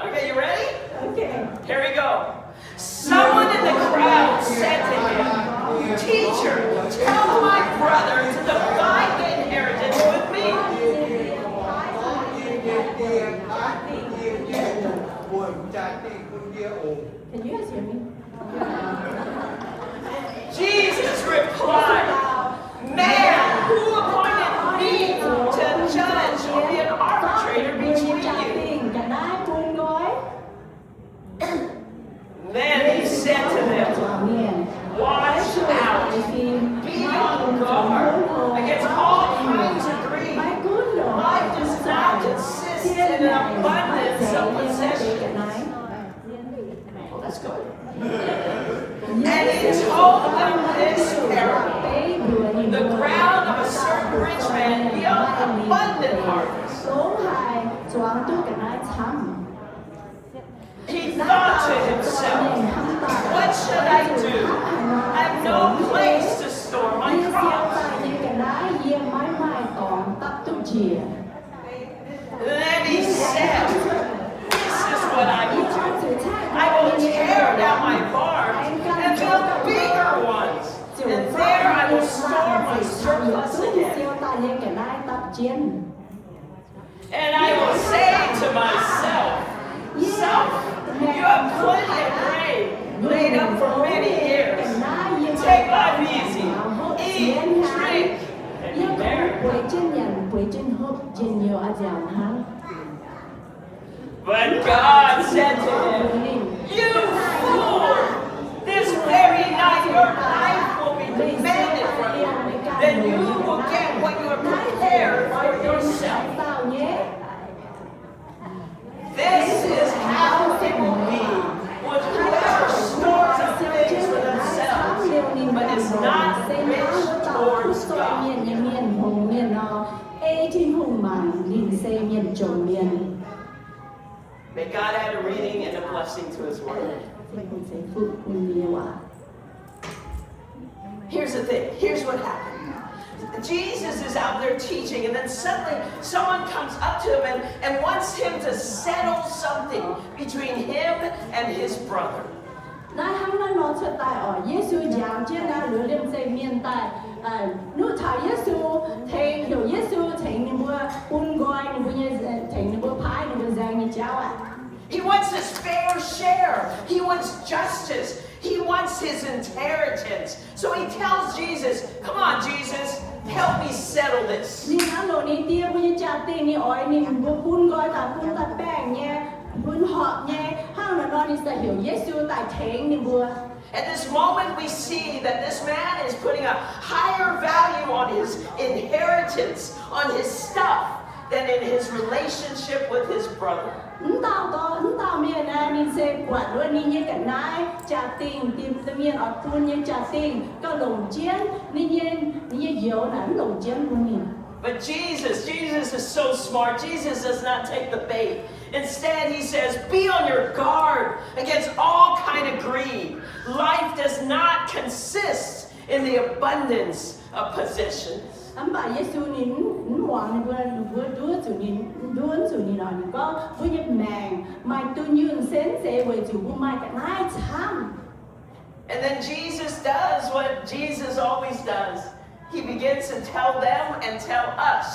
Okay, you ready? Okay. Here we go. Someone in the crowd said to him, "Teacher, tell my brother to divide the inheritance with me." Can you guys hear me? Jesus replied, "Man, who appointed me to judge or be an arbitrator between you?" Then he said to them, "Watch out, be on guard against all kinds of greed. Life does not consist in an abundance of possessions." Well, that's good. And he told them this parable. The ground of a certain rich man yielded abundant harvest. He thought to himself, "What should I do? I have no place to store my crops." Then he said, "This is what I will do. I will tear down my barns and build bigger ones, and there I will store my surplus again. And I will say to myself, Self, you have plenty of grain laid up for many years. Take life easy, eat, drink, and be merry." But God said to him, "You fool! This very night your life will be demanded from you. Then you will get what you have prepared for yourself. This is how it will be with whoever stores up things for themselves, but is not rich towards God." May God add a reading and a blessing to His word. Here's the thing. Here's what happened. Jesus is out there teaching, and then suddenly someone comes up to him and wants him to settle something between him and his brother. He wants his fair share. He wants justice. He wants his inheritance. So he tells Jesus, "Come on, Jesus, help settle this. Ni na lo ni tia punya cati ni oi ni pun gói ta pun ta bang nha, pun họp nha, hang là nó ni sẽ hiểu Giêsu tại thánh ni bùa. At this moment, we see that this man is putting a higher value on his inheritance, on his stuff, than in his relationship with his brother. Tao miền na ni sẽ quạt luôn ni như cả nai trả tiền tìm tự miền ở pun như trả tiền có lồng chiến ni như dấu là lồng chiến luôn ni. But Jesus is so smart. Jesus does not take the bait. Instead, he says, be on your guard against all kind of greed. Life does not consist in the abundance of possessions. Anh bà Giêsu nín hoàng này vừa đuôi chủ nín đuôi chủ nín nói có với nhập màng mai tu nhường xén sẽ về chủ bu mai cả nai tham. And then Jesus does what Jesus always does. He begins to tell them and tell us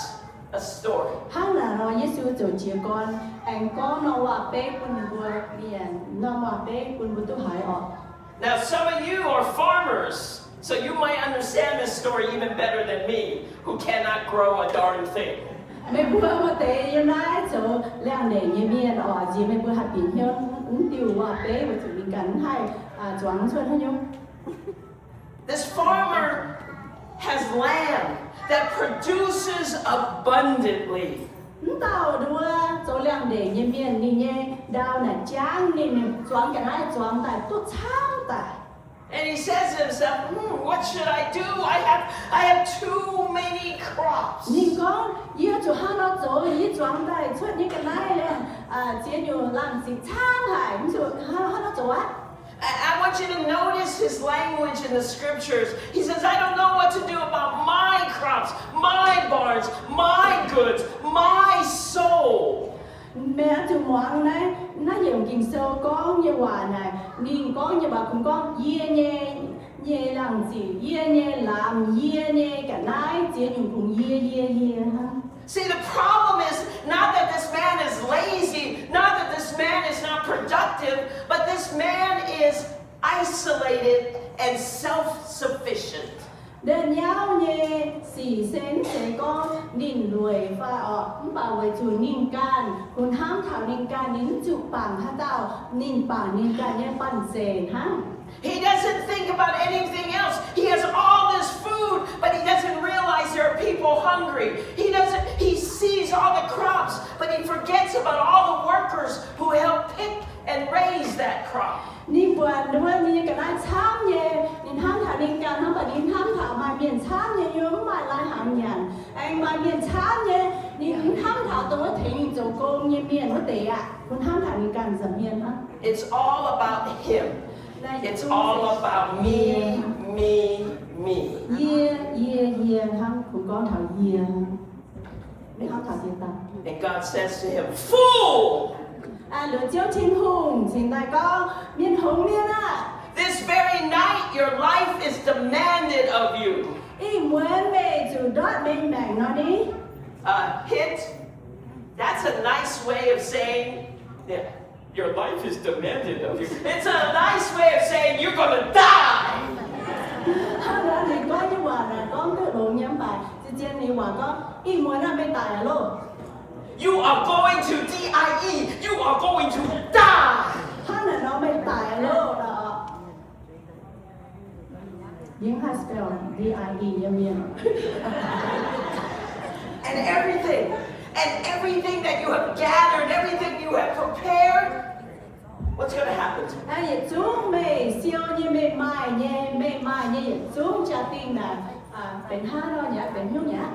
a story. Hang là nói Giêsu chủ chia con anh có nó hòa bé quân vừa liền nó hòa bé quân vừa tu hải ọ. Now some of you are farmers. So you might understand this story even better than me, who cannot grow a darn thing. Mấy bữa mà té như nãy chỗ làng để như miền ở gì mấy bữa hạt biển hiếu tiêu hòa bé và chủ mình cắn hay choáng xuân hay nhung. This farmer has land that produces abundantly. Tao đua chỗ làng để như miền đi nhé đào là tráng đi mình choáng cả nãy choáng tại tốt tham tại. And he says to himself, what should I do? I have too many crops. Nhìn con, yêu chủ hai nó chỗ ý choáng tại xuất những cái này lên chế nhiều làm gì tham hải chủ hai nó chỗ á. I want you to notice his language in the scriptures. He says, I don't know what to do about my crops, my barns, my goods, my soul. Mẹ chủ ngoan này, nó dùng kinh sâu con như hòa này, nhìn con như bà cùng con nhẹ làm gì, nhẹ làm, nhẹ cả nái, chỉ dùng cùng nhẹ ha. See, the problem is not that this man is lazy, not that this man is not productive, but this man is isolated and self-sufficient. Đơn nhau nhẹ, xỉ xén sẽ con, nhìn đuổi và bảo vệ chủ nhìn can, còn ham thảo nhìn can, nhìn chủ bằng ha tao, nhìn bằng nhìn can nhé bằng xền ha. He doesn't think about anything else. He has all this food, but he doesn't realize there are people hungry. He sees all the crops, but he forgets about all the workers who help pick and raise that crop. Nhìn buồn đúng không? Nhìn cái này tham nhé, nhìn ham thảo nhìn can, không phải nhìn ham thảo mà miền tham nhé, nhưng mà lại hàng nhàn. Anh mà miền tham nhé, nhìn ham thảo tôi mới thấy nhìn chỗ công như miền nó tệ ạ. Còn ham thảo nhìn can giảm miền ha. It's all about him. It's all about me. Yeah, ham cũng có thảo yeah. Ham thảo tiền tặng. And God says to him, fool! Lửa chiếu thiên hùng, xin đại con, miền hùng miền à. This very night, your life is demanded of you. Ý muốn mẹ chủ đót bên mảng nó đi. Hint, that's a nice way of saying that your life is demanded of you. It's a nice way of saying you're going to die. Đó thì có như quả là con tự đồ nhắm bài. Chứ trên thì quả con, ý muốn là bên tài lô. You are going to die. You are going to die. Hắn là nó bên tài lô đó. Nhưng hai spell D-I-E như miền. And everything that you have gathered, everything you have prepared, what's going to happen to you? Vậy chúng mày siêu như mày mai như chúng trả tiền là bên hai đó nhá, bên nhau nhá.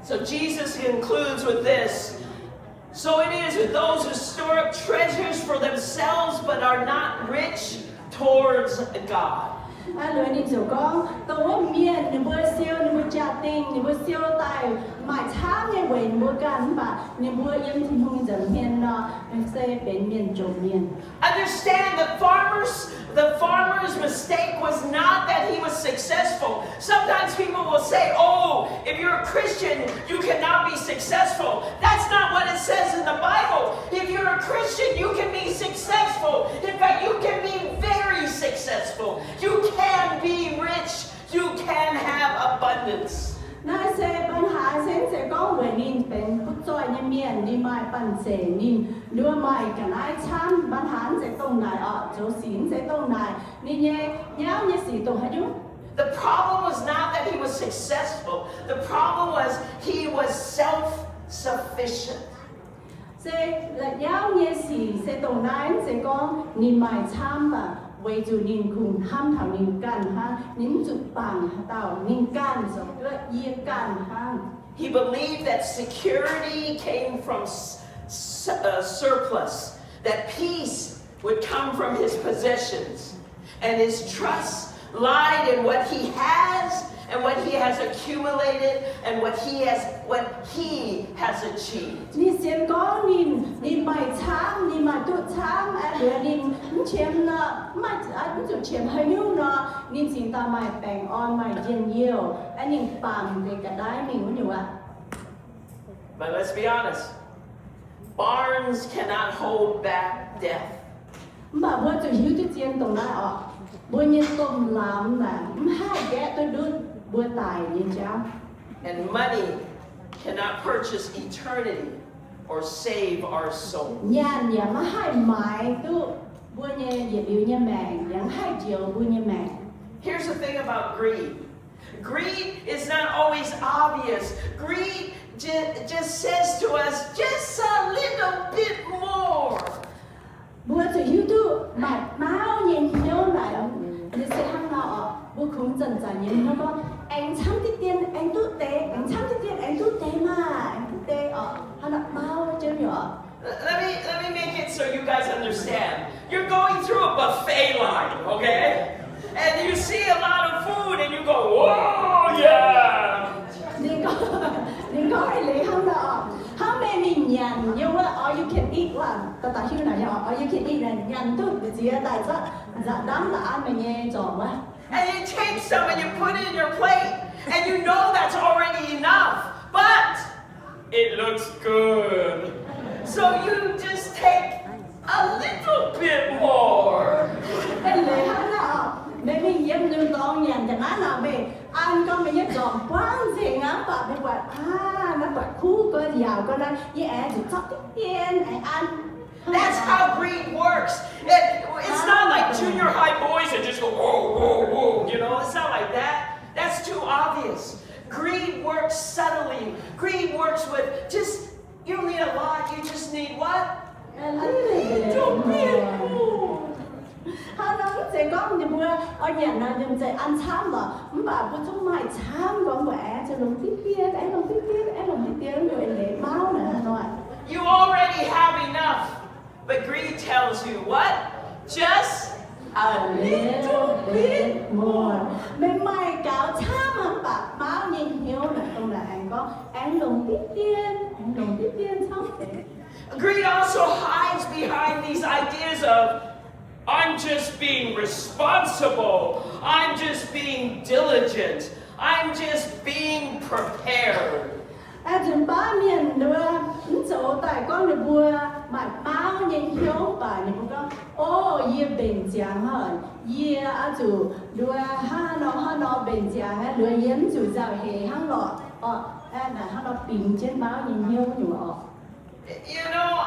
So Jesus concludes with this. So it is with those who store up treasures for themselves but are not rich towards God. Lưỡi đi chỗ con, tôi miền ni bữa siêu ni bữa trả tiền ni bữa siêu tài mãi tháng như vậy ni bữa gan mà ni bữa yếm thiên hùng dần miền nó sẽ bên miền chỗ miền. Understand the farmer's mistake was not that he was successful. Sometimes people will say, oh, if you're a Christian, you cannot be successful. That's not what it says in the Bible. If you're a Christian, you can be successful. In fact, you can be very successful. You can be rich. You can have abundance. Nó sẽ ban hà về nín bên bút trôi như miền nín mai bàn sẽ nín đưa mai cả nái chăm ban hán sẽ tông này chỗ xỉn sẽ tông này nín nhé nháo như xỉ tông hay đúng. The problem was not that he was successful. The problem was he was self-sufficient. Sẽ là nháo như xỉ sẽ tông này sẽ có nín mai chăm và为主您cùng ham thảo您干哈，您主办到您干什么也干哈。He believed that security came from surplus, that peace would come from his possessions, and his trust lied in what he has and what he has accumulated and what he has achieved. Nín xem có nín bài tham, nín bài tu tham, rồi nín chiếm nè, mà anh chủ chiếm hơi nhiêu nè, nín xin ta mày bèn on mày dân nhiều, anh nín bằng về cả đái mình cũng nhiều ạ. But let's be honest, barns cannot hold back death. Mà bữa chủ hiếu tu chiên tổng lại bữa nhiên tôm làm là hai ghé tôi đưa bữa tài như cháu. And money cannot purchase eternity or save our soul. Nhà mà hai mãi tu bữa nhiên dễ biểu như mẹ, những hai triệu bữa như mẹ. Here's the thing about greed. Greed is not always obvious. Greed just says to us, just a little bit more. Bữa chủ hiếu tu mà máu nhìn hiếu này như sẽ hăng nọ bữa cũng dần dần nhìn nó có anh chăm tí tiền anh tu tế anh chăm tí tiền anh tu tế mà anh tu tế hắn đặt máu chứ nhở. Let me make it so you guys understand. You're going through a buffet line, okay? And you see a lot of food and you go, whoa, yeah! Đừng có ai lấy hắn nọ. Hắn mẹ mình nhằn nhưng mà all you can eat là ta hiếu này all you can eat là nhằn tu cái gì tại sao dạ đám là ăn mình nghe tròn quá. And you take some and you put it in your plate and you know that's already enough, but it looks good. So you just take a little bit more. Anh lấy hắn nọ. Mẹ mình dám đưa con nhằn chẳng án nào mẹ ăn con mẹ nhớ tròn quán gì ngắm bà mẹ quạt nó quạt khu có giàu có năng với ai chỉ chóc cái tiền ai ăn. That's how greed works. It's not like junior high boys that just go, whoa, whoa, whoa, you know, it's not like that. That's too obvious. Greed works subtly. Greed works with just, you don't need a lot, you just need what? A little bit more. Hắn nói sẽ có một bữa ở nhà nó nhưng sẽ ăn chăm mà bà bữa chúng mày chăm con mẹ cho lòng tiếp tiền em lòng tiếp tiền rồi để máu nữa nói. You already have enough. But greed tells you what? Just a little bit more. Mình mày cáo chăm hả bà máu nhìn hiếu là không là anh có anh lòng tiếp tiền xong. Greed also hides behind these ideas of I'm just being responsible. I'm just being diligent. I'm just being prepared. Chúng ba miền đưa chỗ tại con được bùa mà bao nhiêu hiếu bà này cũng có ye bình giang hơn ye chủ đưa ha nó bình giang ha đưa yếm chủ giàu hệ hăng lọ là ha nó bình trên bao nhiêu hiếu nhiều. You know,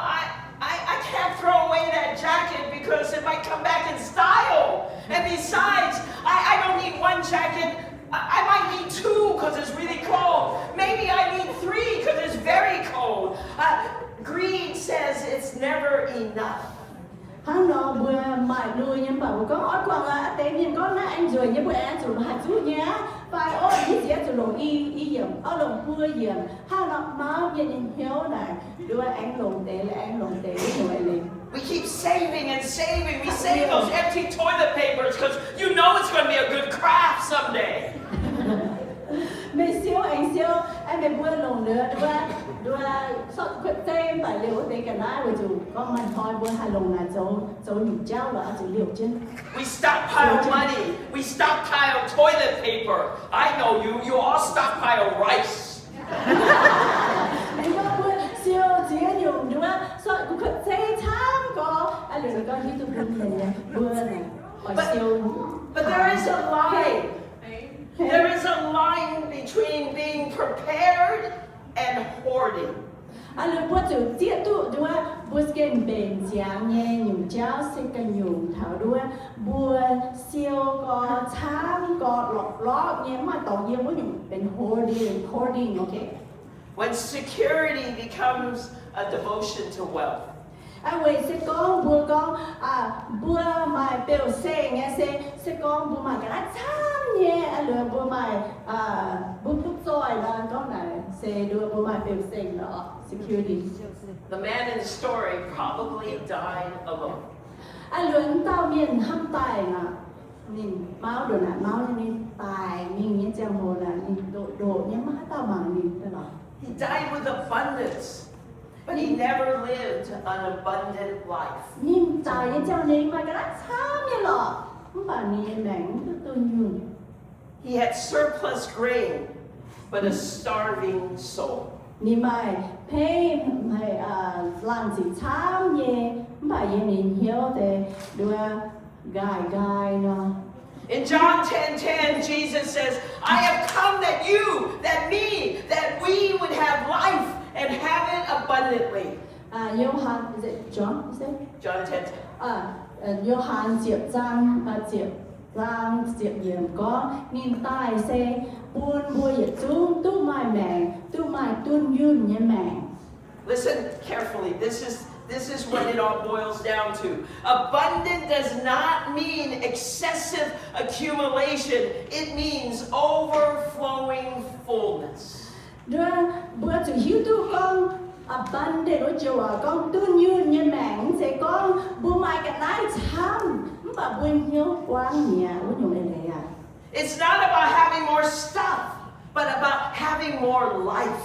I can't throw away that jacket because it might come back in style. And besides, I don't need one jacket. I might need two because it's really cold. Maybe I need three because it's very cold. Greed says it's never enough. Hắn nó bữa mãi nuôi nhưng bảo có ở quang là tế nhiên có na anh rồi nhưng bữa anh chủ hạt chú nhá phải ôi như thế chủ lồng y dầm ở lồng bữa dầm hắn nó máu nhìn hiếu này đưa anh lồng tế rồi liền. We keep saving and saving. We save those empty toilet papers because you know it's going to be a good craft someday. Mình anh siêu mình bữa lồng nữa đưa sót quật tem tài liệu để cả nãy rồi chủ con mình thôi bữa hai lồng là chỗ nhủ trao là chủ liệu chứ. We stockpile money. We stockpile toilet paper. I know you all stockpile rice. Anh có bữa siêu chỉ dùng đúng không? Sót quật tem tham có anh đừng có như tụi mình này bữa này. But there is a line. There is a line between being prepared and hoarding. Lừa bùa chủ tiết tụ đua bùa kênh bền giang nghe nhung cháu sẽ cần nhung thảo đua bùa siêu có tham có lọc nghe mà tổng nhiên bùa nhung bền hoarding, okay? When security becomes a devotion to wealth. Vậy sẽ có bùa con bùa mày biểu xe nghe sẽ có bùa mày cái lá tham nghe lừa bùa mày bùa phúc rồi là con này sẽ đưa bùa mày biểu xe đó security. The man in the story probably died alone. Luyện tao miền hâm tài nè nhìn máu đồ nè máu nhìn tài nhìn những trang hồ là nhìn đồ những má tao bằng nhìn thế nào. He died with abundance, but he never lived an abundant life. Nhìn tài những trang nhìn mà cái lá tham như lọ không phải nhìn mảnh tôi nhung. He had surplus grain, but a starving soul. Nhìn mày phê mày làm gì tham nhé không phải nhìn hiểu để đua gai nó. In John 10:10, Jesus says, I have come that you, that me, that we would have life and have it abundantly. Johann, is it John? Is it? John 10:10. Johann Diệp Diệm có nhìn tài xe buôn bùa dịch chúng tu mai mẹ tu mai tuân yun nhé mẹ. Listen carefully. This is what it all boils down to. Abundant does not mean excessive accumulation. It means overflowing fullness. Đưa bữa chủ hiếu tu con abundant ở chỗ con tuân yun nhé mẹ sẽ con bùa mai cái này tham mà buôn hiếu quang nhà của nhiều này này à. It's not about having more stuff, but about having more life.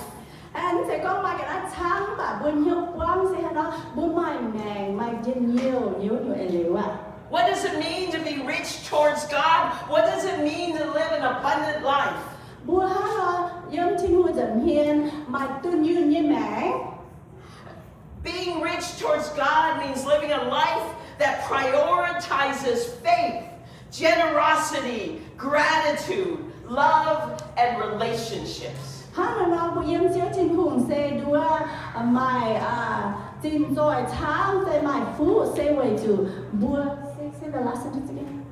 Anh sẽ có mai cái đó sáng và buôn hiếu quang sẽ nó buôn mai mèn mai chân nhiều liệu à. What does it mean to be rich towards God? What does it mean to live an abundant life? Bùa hát nó giống thiên hùa dần hiền mai tuân yun như mẹ. Being rich towards God means living a life that prioritizes faith, generosity, gratitude, love, and relationships. Hát là nó bùa yếm chiếu trên hùng xe đua mai tin rồi tham xe mai phú xe quầy chủ bùa say the last sentence again.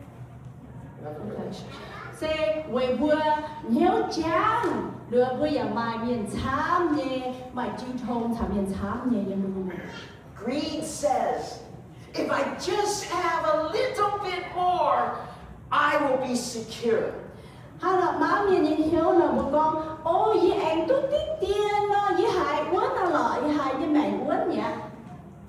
Xe quầy bùa hiếu trang đưa bùaอย่างmai miền tham nhé mai chư thông thả miền tham nhé như mình. Greed says, if I just have a little bit more, I will be secure. Hay là má miền nhìn hiếu là một con ôi với anh tôi tiết tiền nó với hại quá nó lợi với hại với mẹ quá nhỉ.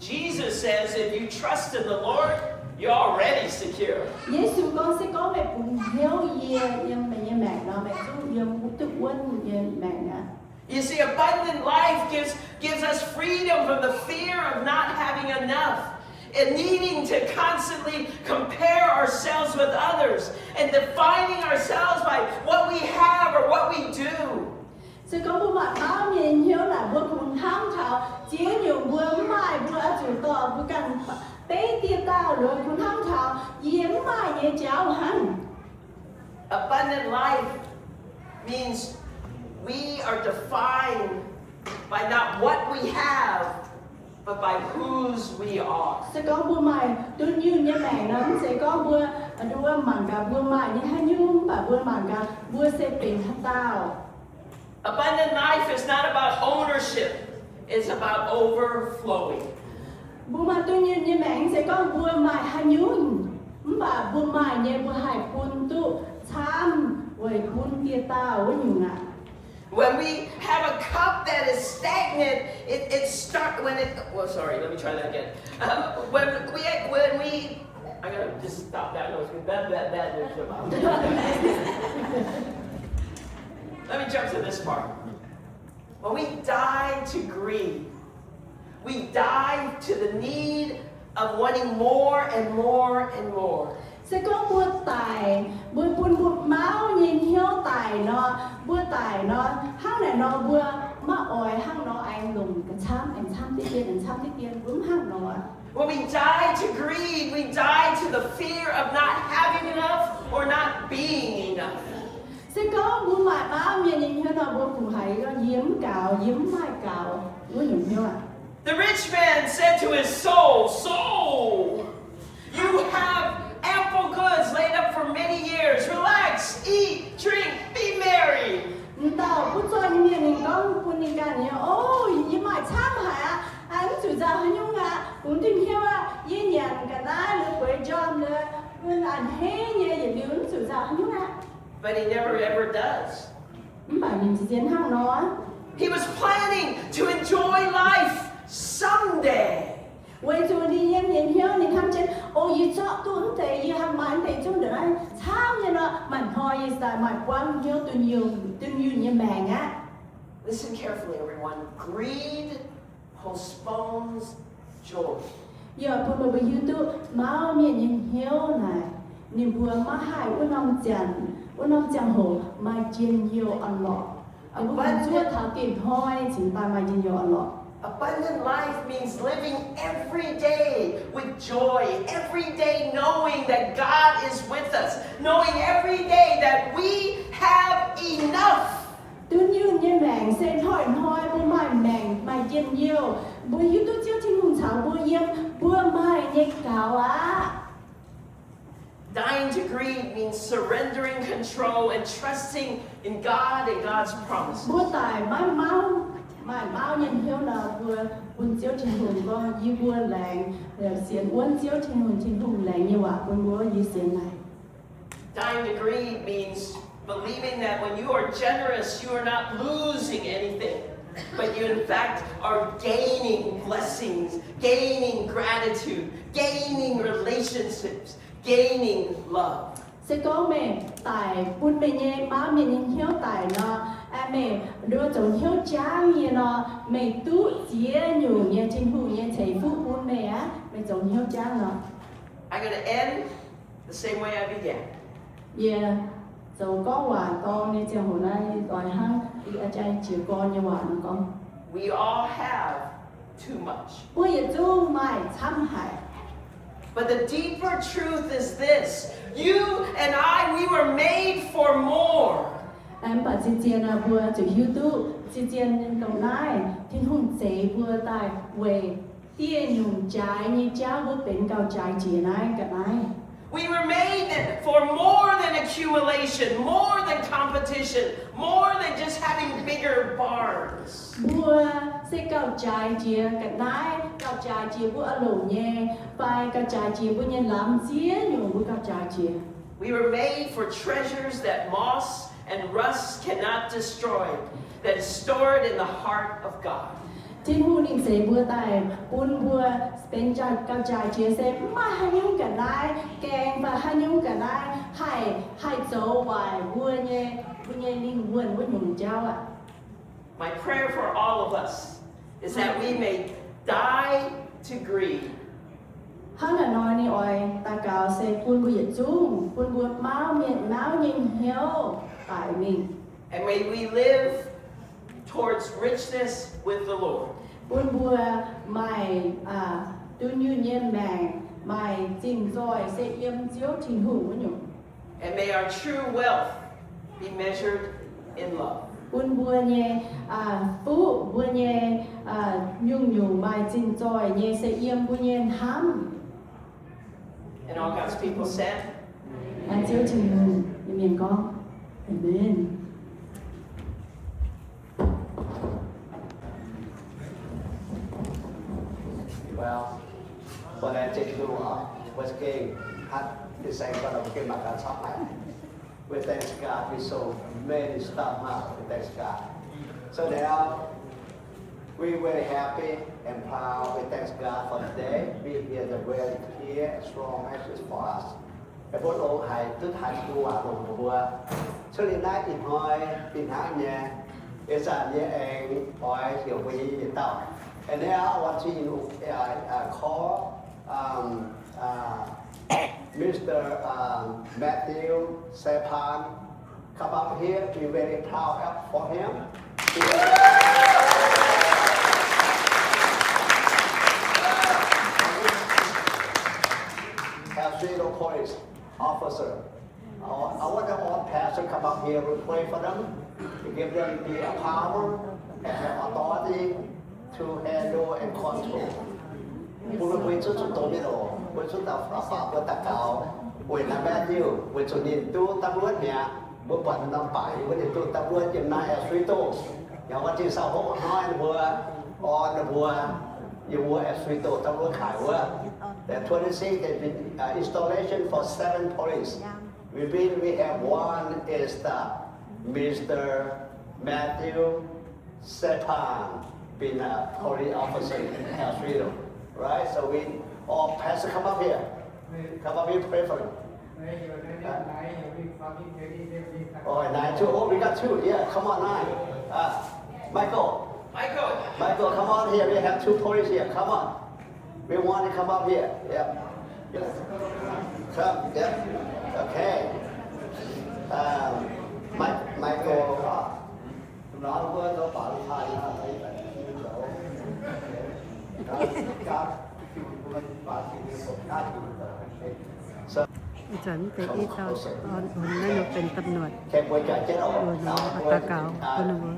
Jesus says, if you trust in the Lord, you're already secure. Giêsu con sẽ có mẹ cùng hiếu với mẹ nó mẹ chú dương tự quân với mẹ nè. You see, abundant life gives us freedom from the fear of not having enough and needing to constantly compare ourselves with others and defining ourselves by what we have or what we do. Sẽ có một mặt báo nhìn hiếu là bữa cùng tham khảo chế nhiều bữa mai bữa chủ tọa bữa cần tế tiêu tao rồi cùng tham khảo yếm mai nhé cháu hắn. Abundant life means we are defined by not what we have, but by whose we are. Sẽ có bữa mai tuân yun như mẹ nó sẽ có bữa đua mảng cả bữa mai như hai nhung và bữa mảng cả bữa sẽ bình tao. Abundant life is not about ownership, it's about overflowing. Bữa mai tuân yun như mẹ sẽ có bữa mai hai nhung và bữa mai như bữa hai phun tu tham với phun tia tao với nhiều ngạ. When we have a cup that is stagnant, it starts when it. Well, sorry, let me try that again. When we, I'm gonna just stop that noise. That is about. Let me jump to this part. When we die to greed, we die to the need of wanting more and more and more. Sẽ có bữa tài bữa buôn bụt máu nhìn hiếu tài nó bữa tài nó hăng này nó bữa mà ỏi hăng nó anh lùng cái anh tham tiết tiền đúng hăng nó. When we die to greed, we die to the fear of not having enough or not being enough. sẽ có buôn mại báo miền nhìn hiếu nào buôn cùng hãy có giếm mai cào buôn nhìn hiếu à. The rich man said to his soul, "Soul, you have ample goods laid up for many years. Relax, eat, drink, be merry." Tao bút cho những miền nhìn con buôn nhìn cả nhiều. Ôi, như mãi tham hả? Anh chủ giáo hình dung à, cũng tìm hiểu à, dễ nhàng cả na được quay John nữa, buôn ăn hết như vậy biểu chủ giáo hình dung à. But he never ever does. Bạn mình chỉ tiến hàng nó. He was planning to enjoy life someday. Vậy cho đi em nhìn hiểu nhìn tham chân. Ôi, như cho tuấn thì như hàng mãi thì chúng được anh tham như nó, mình thôi như sao mà quan hiểu tôi nhiều như màng á. Listen carefully, everyone. Greed postpones joy. Giờ tôi mới YouTube máu miền nhìn hiểu này, niềm vui mà hai uốn ông chàng hồ mà chiên nhiều ăn lọ. Nếu không chúa thảo tiền thôi, chúng ta mà chiên nhiều ăn lọ. Abundant life means living every day with joy, every day knowing that God is with us, knowing every day that we have enough. Tôi như màng xem thôi bữa mai màng mà chiên nhiều, bữa YouTube chiếu trên hùng thảo bữa yếm, bữa mai nhẹ cào á. Dying to greed means surrendering control and trusting in God and God's promises. Bữa tài máu nhìn hiểu là bữa buồn chiếu trên hùng có như bữa làng, rồi xiên uốn chiếu trên hùng làng như vậy, bữa như xiên này. Dying to greed means believing that when you are generous, you are not losing anything, but you in fact are gaining blessings, gaining gratitude, gaining relationships, gaining love. Sẽ có mẹ tài buôn mẹ nhé má mẹ nhìn hiếu tài nó mẹ đưa chồng hiếu trang như nó mẹ tú chia nhiều nhé trên hù nhé thầy phú buôn mẹ á mẹ chồng hiếu trang nó. I'm going to end the same way I began. Yeah, dầu có quả to nên chồng hồi nay toàn hăng đi ở trai chiều con như quả nó con. We all have too much. Bây giờ chú mày tham hại. But the deeper truth is this: you and I, we were made for more. Em bảo chị Chiên là vừa chủ YouTube, chị Chiên nhân cộng này, thiên hùng chế vừa tài về tiền dùng trái như cháu vừa bên cao trái chỉ này cả này. We were made for more than accumulation, more than competition, more than just having bigger barns. Vừa sẽ cao trái chia cả này, cao trái chia vừa ở lỗ nhẹ, phải cao trái chia vừa nhân làm chia nhiều vừa cao trái chia. We were made for treasures that moss and rust cannot destroy, that is stored in the heart of God. Trên hôn định sẽ vừa tài, buôn vừa bên trái cao trái chia sẽ mà hai nhung cả này, kèm và hai nhung cả này, hai dấu vài vừa nhẹ linh vườn vừa nhung cháu ạ. My prayer for all of us is that we may die to greed. Hắn là nói ni oi ta cao sẽ buôn vừa dịch chung, buôn vừa máu nhìn hiếu tại mình. And may we live towards richness with the Lord. Buôn vừa mày tu như nhiên màng, mày trình rồi sẽ yếm chiếu trình hữu với nhung. And may our true wealth be measured in love. Buôn vừa nhé phú vừa nhé nhung mày trình rồi nhé sẽ yếm vừa nhé hám. And all God's people said, Chiếu trình hữu như miền con. Amen. Well, when I take you was king, had the same kind of king like that something. We thank God, we saw many stuff now. We thank God. So now we very happy and proud. We thank God for the day. We hear the very clear and strong message for us. Cái bốn ô hài tức hài đua đồng đua. Cho nên nay in hoi in hang nhà. It's a yeah and hoi hiểu quy gì tao. And now I want to call Mr. Matthew Sepan come up here. We're very proud for him. Have zero police officer. I want the all pastor come up here real quick. them be a power and have authority to handle and control. Pula với chút tổ biết ổ, với chút đào phá với tạc cao, với là bé nhiêu, với chút niệm tu tâm luận nhẹ, với bận năm bảy, với niệm tu tâm luận chừng nay ở suy tu, nhà văn chỉ sau hốt nói vừa, on vừa, you vừa ở suy tu tâm luận khải vừa. There are 26 has been installation for 7 police. We have one is the Mr. Matthew Sepan, been a police officer in Australia, right? So we all pastor come up here, pray for him. Oh, 9 2. Oh, we got 2. Yeah, come on 9. Michael, come on here. We have 2 police here. Come on. We want to come up here. Yeah. Come. Yeah. Okay. Michael. Nó vừa nó bảo thầy là thấy là như đó.อีฉันไปที่ตอนนั้นหนูเป็นตำรวจ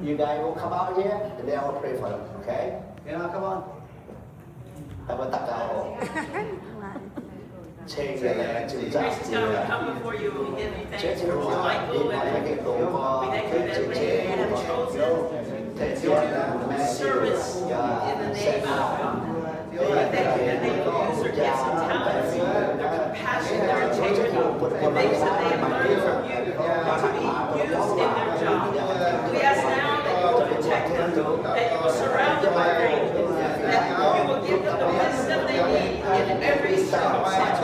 You guys will come out here and then I will pray for them, okay? Come on. Have a takao. Change the land to the Gracious God, we come before you and we give you thanks for Michael and we thank you that Lady have chosen to do service in the name of God. We thank you that they will use their gifts and talents, their compassion, their integrity, the things that they have learned from you to be used in their job. We ask now that you will protect them, that you will surround them by faith, that you will give them the wisdom they need in every circumstance,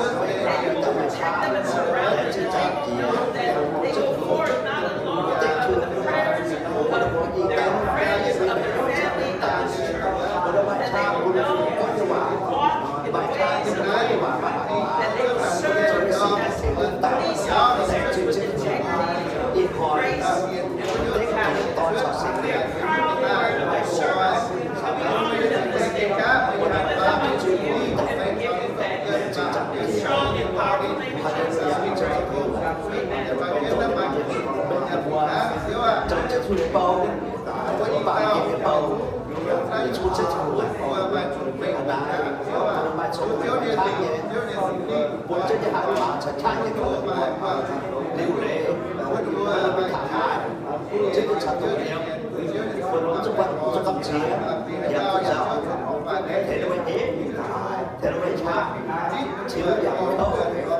that you will protect them and surround them, that they will know that they go forth not alone with the prayers of their friends, of their family, of this church, that they will know walk in the ways of God, that they will serve as police officers with integrity, grace, and with compassion. We are proud of their service, and we honor them this day. We lift them up to you, and we give you thanks. In strong and powerful name of Jesus, we pray. Trong chất thủy bầu, có bạn kịp bầu, chú chất thủy mà số người khác nhé, bốn chất như hạt bạn sẽ khác như tôi, lưu lệ, thẳng hại, chất như chất thủy nhiều, còn nó giúp bạn giúp cầm trí, nhận tôi giáo, thế nó mới thế, thế nó mới khác, chiếu giảm đâu,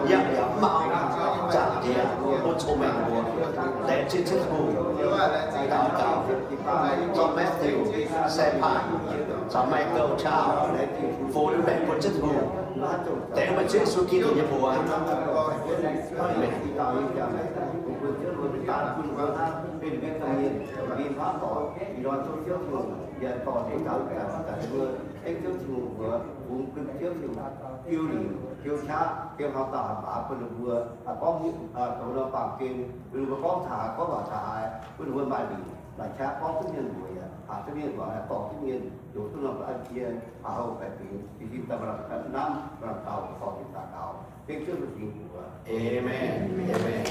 giảm màu, giảm tiền, một số mình buồn, để trên chất thủy, đào tạo, cho Matthew, xe phản, cho Michael chào, phụ nữ mẹ của chất thù, để mà chết xuống kia thì nhập bùa. Kêu cha, kêu học tả bà quân vừa, có tổng lượng bằng kinh, vừa có thả, có bảo thả, vừa bài bị, là cha có tất nhiên rồi, tất nhiên gọi là có tất nhiên, dù tôi làm anh kia, hậu phải thì khi ta làm năm, làm tàu, có thì ta tàu, cái trước là gì của Amen, amen.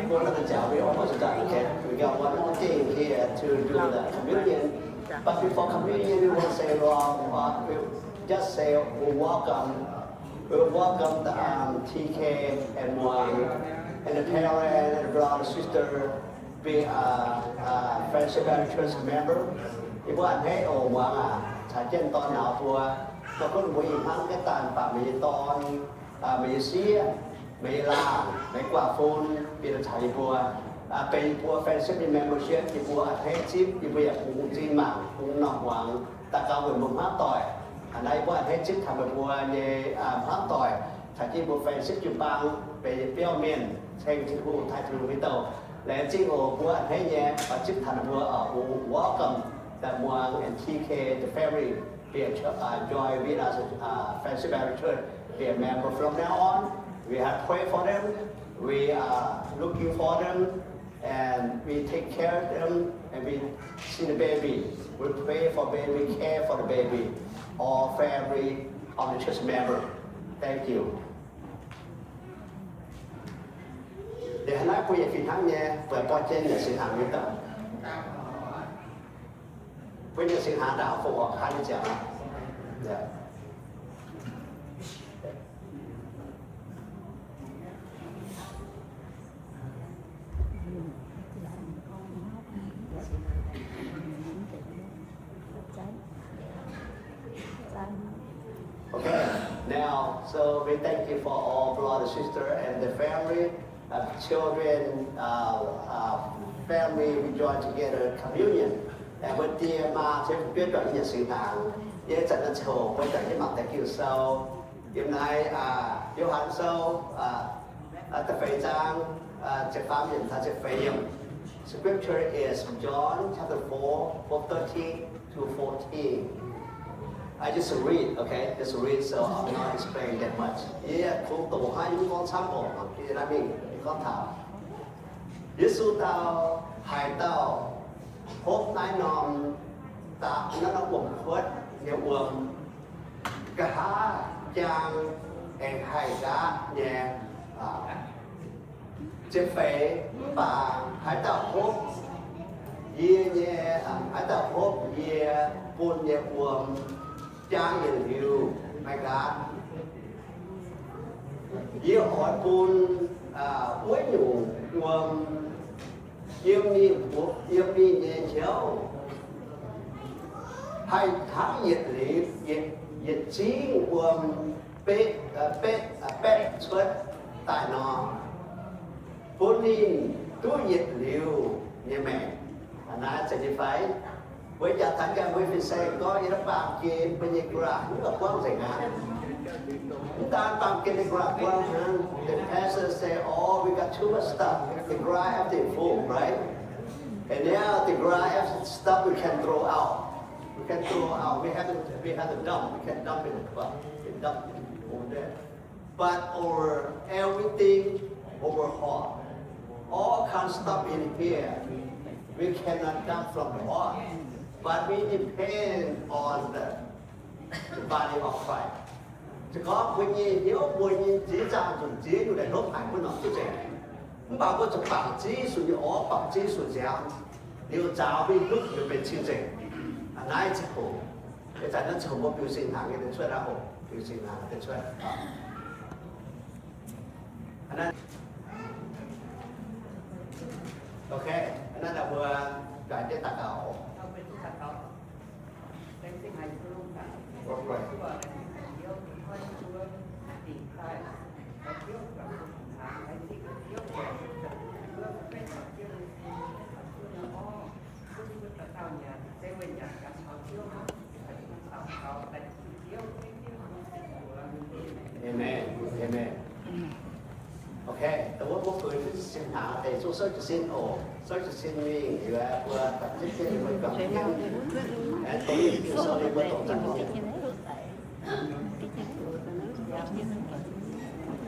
One of the job we almost done. Okay, we got one more thing here to do the communion. But before communion, we will say, we'll just say, we'll welcome the TK and one, and the parent and the brother, sister, be a friendship and church member. If one hey or one, I can't turn out to có một hàng cái tàn phạm mỹ ton, mỹ xía, mỹ la, mỹ quả phun, bị nó chạy bùa,เป็นบัว friendship membership ที่บัว attachship ที่บัวปูจีนหมังปูหนอกหวังตะเกาเหมือนมุมห้าต่อยอันไหนบัว attachship ทำเป็นบัวเย่ห้าต่อยถ้าที่บัว friendship จุดบางเป็นเปรี้ยวเมียนเช่นที่บัวไทยทะลุมิโตและจริงโอ้บัว attach เย่ปัจจุบันบัวwelcome the one and TK the family be join with us friendship church be a member from now on we have pray for them we are looking for them and we take care of them and we see the baby. We pray for baby, care for the baby, all family of the church member. Thank you. để nói bây giờ khi thắng nghe và coi trên là sự hàng nguyên tắc bây giờ sự hàng đạo phù hợp hai chợ Okay, now, so we thank you for all brother, sister, and the family, children, family, we join together communion. And with the ma sẽ biết được những sự hàng, với trận là chiều, với trận cái mặt tại kiểu sau, hôm nay yêu hắn sâu, ta phải trang, sẽ phá miệng ta sẽ phải dùng. Scripture is John chapter 4, verse 13 to 14. I just read, okay? Just read, so I'm not explaining that much. Yeah, khu tổ hai những con sáng ổn, thì là mình con thảo. Giêsu tao, hải tao, hốt nái nòm, ta nó quẩn khuất, nhiều quần, cả chàng, em hải gá, nhẹ, chế phế, bà, hải tao hốt, nhẹ, hải tao hốt, nhẹ, buồn nhẹ quần, Trang nhìn hiểu, my God. Yêu hỏi buồn, quấy nhủ, nguồn, Iu-Mienh nhẹ chéo. Hay thắng nhiệt lý, nhiệt chí nguồn, bếp xuất tại nó. Buồn nhìn, tú nhiệt liều, nhẹ mẹ. Nó sẽ như phải. Với gia thánh ca với phi xe có ý đó bàm kê bên nhạc ra những là quang rảnh á chúng ta bàm kê ra quang hơn the pastor say oh we got too much stuff the dry after full right and now the dry after stuff we can throw out we have to dump we can dump in the club we can dump it over there but over everything overhaul all kind of stuff in here we cannot dump from the heart. But we depend on the body of Christ. Chỉ có quý vị nếu quý vị chỉ ra dùng chỉอยู่ในรถหายคุณหนอที่เจ๋งคุณบอกว่าจะปักจีสุดยอปักจีสุดยาวเดี๋ยวจะเอาไปลุกจะเป็นชิ้นเจ๋งอันนั้นจะโหแต่จากนั้นจะผมว่า表現行嘅ช่วยเรา表現行嘅ช่วยอันนั้นโอเคอันนั้นเราvừa giải quyết tất cả Amen. Amen. Okay, the word của người cứ xin hạ thì số sơ chỉ xin ổ, sơ chỉ xin mình thì là vừa tập chức cái mới cầm cái tôi thì sơ đi với tổng giám đốc.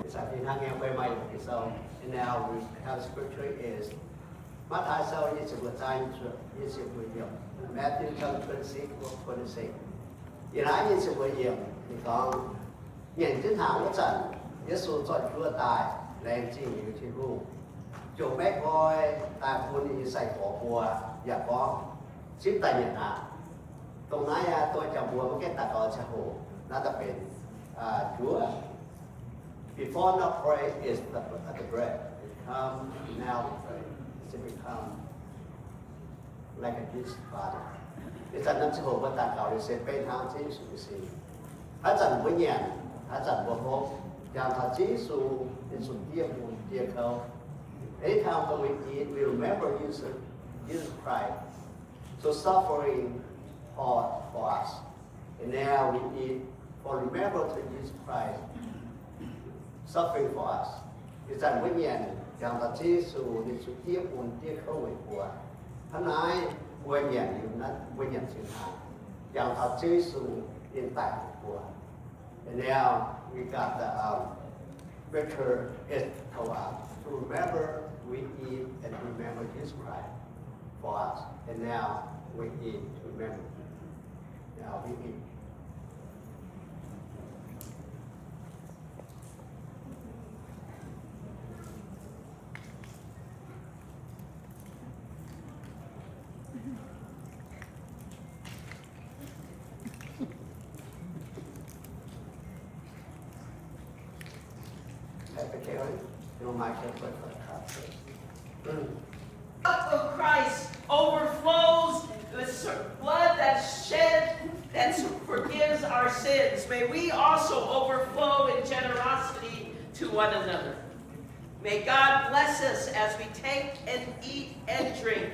Sau khi hàng em quay mày thì sau, and now we have scripture is Matthew sau như sự vượt trái như sự vượt nhiều, Matthew chapter 26 26. Hiện nay như sự vượt nhiều thì còn nhận chiến thắng của trận, Giêsu chọn chúa tài. Lên chỉ nhiều chỉ ru, chủ bé coi ta phun đi xài cỏ bùa, và có ship tài nhận à, tรงนั้นtôi chào bùa một cái tạ cỏ chào hồ, nó đặc biệt chúa. Before not pray is the bread. Now it become like a dish body. Cái trận năm chào hồ với tạ cỏ thì sẽ bên hàng chỉ sự gì, hãy trận với nhện, hãy trận với hộp. Yang ta Jesu in some dear cow. Anytime when we eat, we remember Jesus Christ. So suffering hard for us. And now we eat for remember to Jesus Christ. Suffering for us. It's that when yang ta Jesu in some dear cow của. Hắn nói when nhận sự hại. Yang ta Jesu in tại của. And now we got the scripture is told us to remember we eat and remember Jesus Christ for us. And now we eat to remember. Now we eat. caring. You might care for the Love of Christ overflows the blood that's shed that forgives our sins. May we also overflow in generosity to one another. May God bless us as we take and eat and drink.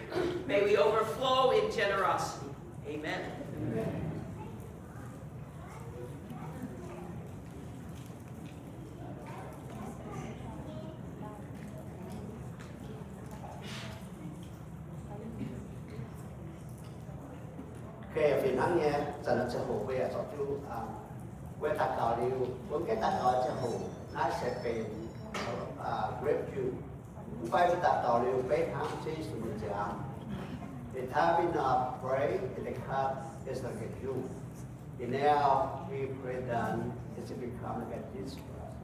May we overflow in generosity. Amen. Amen. Okay, vì nắng nghe, giờ nó sẽ hủ về cho chú quay tạc cỏ đi, với cái tạc cỏ sẽ hủ, nó sẽเป็นgrape juice. Quay với tạc cỏ đi, bên hãng chế sử dụng giảm. It having a pray in the cup is like a juice. And now we pray done, it's become like this for us.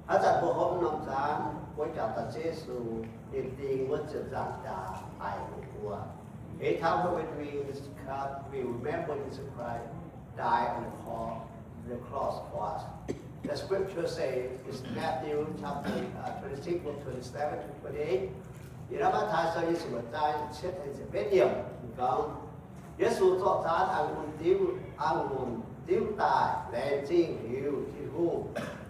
อาจารย์บอกว่าน้องจานว่าจะตัดเจสูจริงๆว่าจะจัดจ่าไปหัว Every time we drink this cup, we remember Jesus Christ died on the cross for us. The scripture says, it's Matthew chapter 26, verse 27 to 28. Thì đó Mát Thái sơ Giêsu ở tay chết thành sự vết điểm. Còn Giêsu cho ta ăn nguồn tiêu tài lẽ chính hiểu thì hù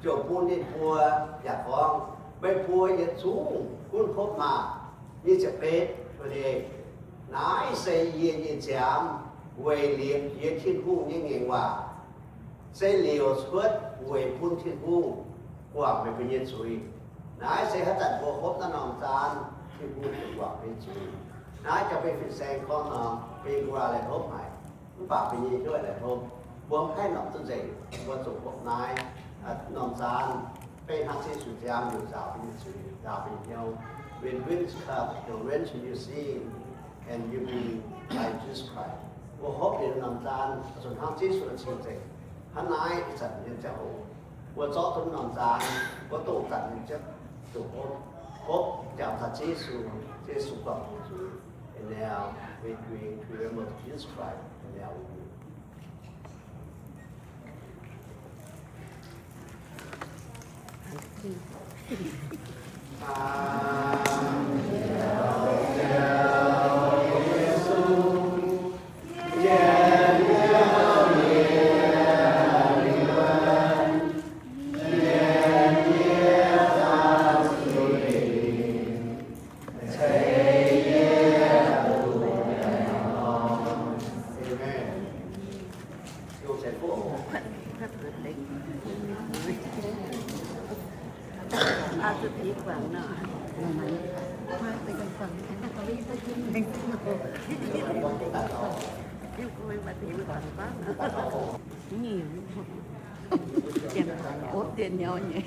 chỗ buôn đi pua giả con bên pua Giêsu cũng khóc mà như sẽ vết cho nên nãy xây yên chạm về liệt yên thiên hù như ngày hòa xây liều suốt về phun thiên hù quảng về bên yên suy nãy xây hết tận bộ hốt nó nòng gian thiên hù đến quảng bên suy nãy cho bên phía xe con nó bên qua lại hốt này cũng bảo bên yênด้วยlại hôm buông hai nòng tư dậy buông chủ bộ nãy nòng gian bên hát xây suy giamอยู่rào bên suy rào bên nhau when winds come the wrench you see and you be like Jesus Christ. 我好别人能赞，从他接触的亲戚，他哪一阵人就好。我早都能赞，我都赞人家就好叫他接触过主。And now we remember Jesus Christ. And now we do. Nhiều tiền ốp tiền nhau nhỉ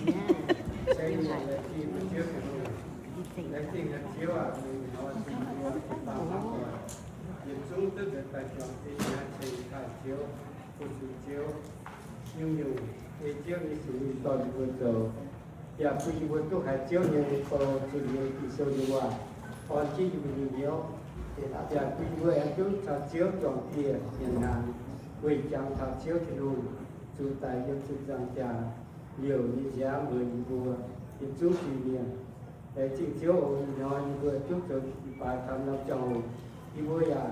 Dạ, khi vừa tôi hãy chiếu như có sự nhiều thì sâu như hòa còn chỉ dù nhiều dạ, khi vừa em chú thả chiếu chọn tiền nhận hàng vì chẳng thả chiếu thì luôn chú tài dân sự rằng trả nhiều như giá 10 vừa thì chú thì miền để chỉ chiếu ở nhỏ như vừa chú cho bài tham năm chồng thì vừa dạ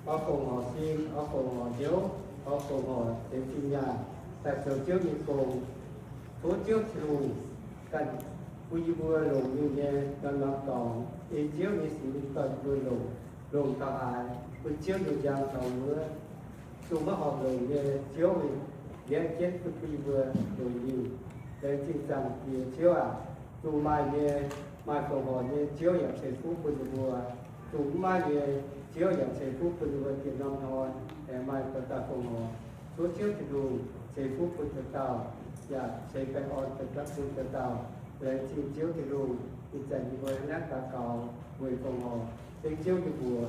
ở phòng họ xin ở phòng họ chiếu ở phòng họ để xin nhà tại sở chiếu như cùng phố chiếu thì luônกันผู้ยิบัวลงอยู่เนี่ยกำลังต่อเอเจียวในสิ่งที่ตัดบัวลงตาอายผู้เจียวอยู่ยางต่อเมื่อสูงมาหอบลงเนี่ยเจียวเลี้ยงเจ็ดผู้ยิบัวลงอยู่แต่จริงจังเจียวตูมาเนี่ยมาของหอเนี่ยเจียวอย่างเช่นผู้ผู้ยิบัวตูมาเนี่ยเจียวอย่างเช่นผู้ผู้ยิบัวกินน้ำนอนแต่มาประตาของหอตัวเจียวที่ดูเช่นผู้ผู้จะเต่าอยากใช้ไปออนเป็นรักคุณเต่าและชิมเจียวที่รูอิจันยิบวยนักตาเก่าบวยฟงหอเป็นเจียวที่บัว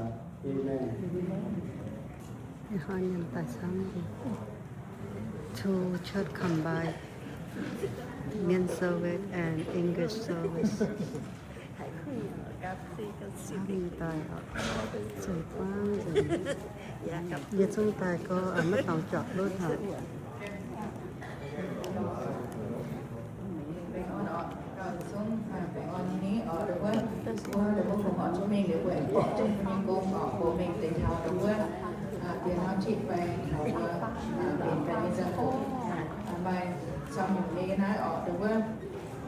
อีแม่ hai nhân tài sáng two church combined Mien Service and English Service sáng tài sợi quang rồi giờ xuống tài có ở mất lòng chọt luôn hả Hãy subscribe cho kênh Ghiền Mì Gõ để không bỏ lỡ những video hấp dẫn mình nếu vậy trên mình cũng của mình để thảo đúng không tiền nó chỉ về thảo tiền cái dân của bài xong mình nghe nói đúng không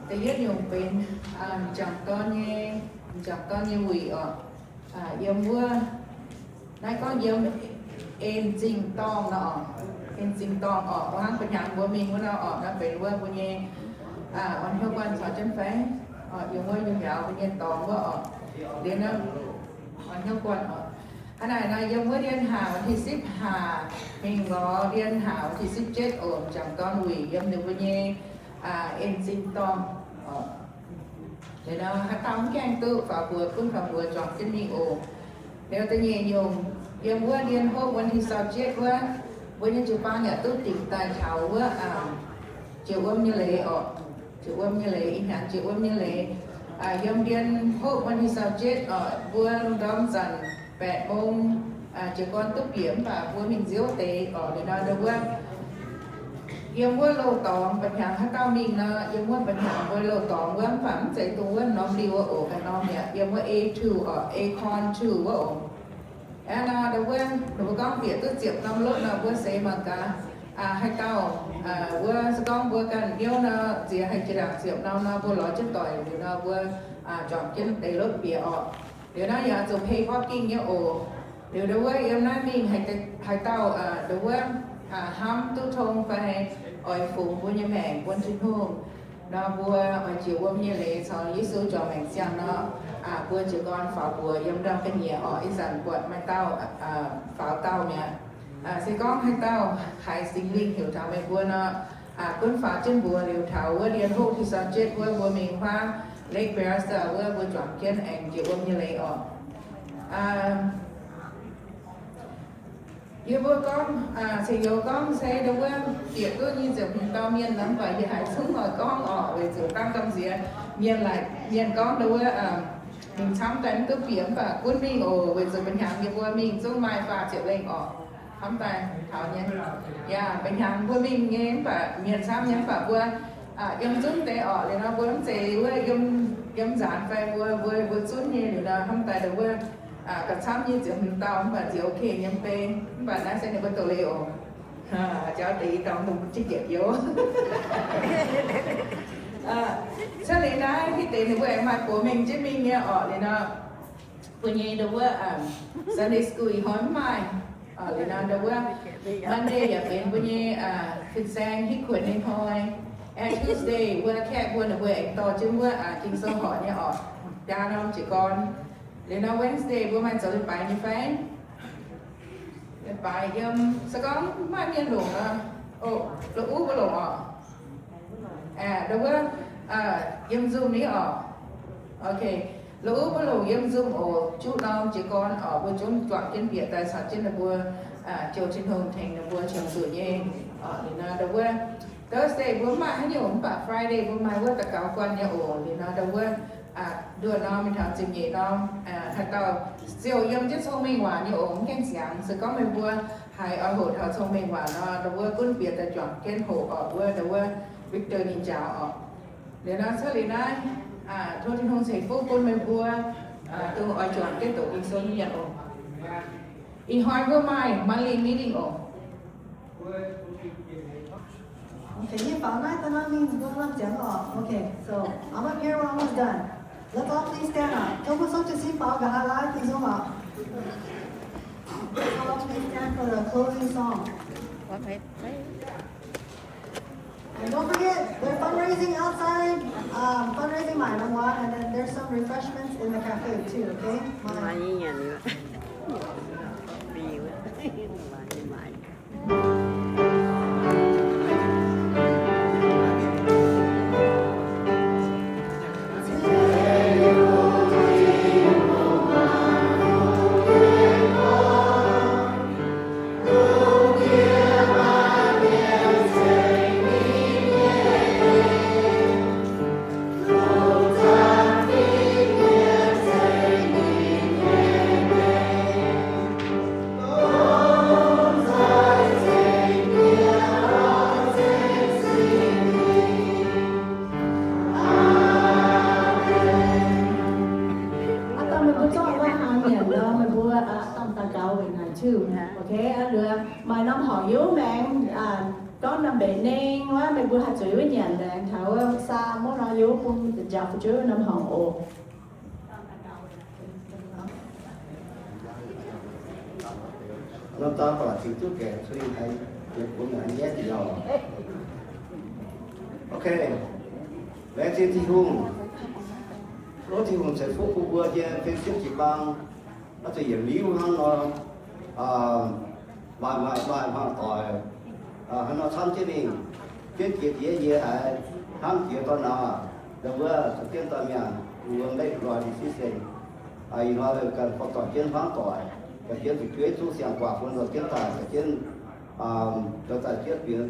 để rất nhiều bên chẳng con như quỷ yếm vừa nay có yếm em jing tong nó em jing tong hắnเป็นอย่างบัวมิงว่าเราnóเป็นว่าบัวเย่วันเท่าวันสอนchân phái dùngว่าdùng dạoบัวเย่ตองว่าเดี๋ยวนะวันเท่าวันอันไหนนะยมว่าเดือนหาวันที่10มิงรอเดือนหาวันที่17chẳng con quỷ yếm đượcบัวเย่em jing tong để nó hát tao keng tự phá bùa cũng phá bùa chọn cái mi ổ nếu tôi nhẹ nhung yếm vừa điên hômวันที่27ว่าวันนี้จุป้าเนี่ยตู้ติดตาเช้าว่าchiều hôm như lệ chiều hôm như lệ in hàng chiều hôm như lệ yếm điên hômวันที่27vừa đón dần 8 โมงchiều con tốt điểm và vừa mình diếu tế để nó đượcว่าyếm vừa lô tòng bệnh hàng hát cao mình nó yếm vừa bệnh hàng vừa lô tòng vừa phẩm chạy tù vừa nóm liu ổ cái nómเนี่ยyếm vừa A2 A-con 2 vừa ổ anh đầu quen đầu con việc tôi chịu năm lúc nào vừa sẽ bằng cả hai tàu vừa con vừa cần yêu nó gì hay chỉ là chịu nó vừa lo chết tỏi thì nó vừa chọn chân đầy lớp bìa điều đó giờ dùng hay parking nhớ ổ điều đầu quen em nói mình hai tàu đầu quen ham tu thông phải ở phủ vừa như mẹ quân trên home nó vừa ở chiều hôm như lễ sau Giêsu cho mẹ xem nó vừa chỉ con pháo bùa yếm đâm cái nhẹ ở ý dần quật mai tao pháo tao nè sẽ có hai tao hai sinh linh hiểu thảo mẹ vừa nó quân pháo trên bùa hiểu thảo vừa điền hộ thì sao chết vừa mình hoa lấy bé sợ vừa chọn kiến anh chiều hôm như lễ ở yêu vừa con sẽ yêu con sẽ đâu quen tiệc tôi như giờ mình to miên lắm vậy thì hãy xuống ngồi con ở về sự tăng tâm gì miên lại miên con đâu mình chăm đánh cứ phiếm và quân mình ở về sự bình hàng như vừa mình xuống mai và triệu lên ở thăm tài thảo nhé bình hàng vừa mình nghe và miền sam nhé và vừa em xuống để ở để nó vừa sẽ vừa em giản phải vừa xuống như được là thăm tài được vừa cả chăm như chuyện mình tao và chỉ ok nhắm tên và nó sẽ được bắt đầu liệu cháu tí tao không chiếc dẹp vô sau này đó thì tiền của em mặt của mình chứ mình nghe ở thì nó vừa nhìn đâu á Sunday school hỏi mai thì nó đâu á Monday ở bên vừa nhìn kinh sang hít quần lên thôi and Tuesday vừa kẹp vừa là vừa anh to chứ vừa kinh sâu hỏi nha ở cha nó chỉ con thì nó Wednesday vừa mai trở lại bài như phán bài sẽ có mai miên luồng nó úp vào luồng đâu á Zoom ní ok lũ bắt đầu Zoom chút nào chỉ còn ở bên chỗ chọn trên biển tài sản trên là vừa chiều trên hồng thành là vừa chiều sửa nhẹ thì nó đâu á Thursday vừa mai hay nhiều và Friday vừa mai vừa tất cả quan nhà thì nó đâu á đưa nó mình thằng chim nhẹ nó thật tao chiều chết xong mình hòa như ổn khen sáng sẽ có mình vừa hai ở hồ thảo xong mình hòa nó đâu á quân biệt là chọn khen hồ ở vừa đâu á Victor nhìn chào để nó xử lý này thôi thì không sẽ phúc quân mình vừa tôi ở chọn cái tổ kinh số như nhận ổn in hỏi vừa mai monthly meeting ổn Okay, you found that? That means we'll have demo. Okay, so I'm up here, we're almost done. Let's all please stand up. Come on, to see Paul Gahala, please come up. Let's all please stand for the closing song. And don't forget, they're fundraising outside, fundraising my and then there's some refreshments in the cafe too, okay? Oh ว่าหางเนี่ยเราไม่บัวต้องตะเกาไปไหนชื่อโอเคเรือมาน้ำหอยยิ้วแมงcó năm bể nên quá mình vừa hạt chữ với nhà đàn thảo xa muốn nói yếu cũng dạo phía trước năm hòn ồ nó ta phải chịu trước kẻ suy thấy việc của người nhé thì rồi ok lẽ trên thì hùng lối thì hùng sẽ phúc của vua trên phía trước chỉ bằng nó sẽ hiểu lý của nó bài tỏi nó tham chế mình kiến kiệt dễ hại tham kiệt con nào được vừa kiến tòa nhà vương đây rồi thì xí xình ai nói về cần phải tỏi kiến phán tỏi cái kiến phải thuế chú xiang quả quân rồi kiến tài cái kiến cho tài kiến biến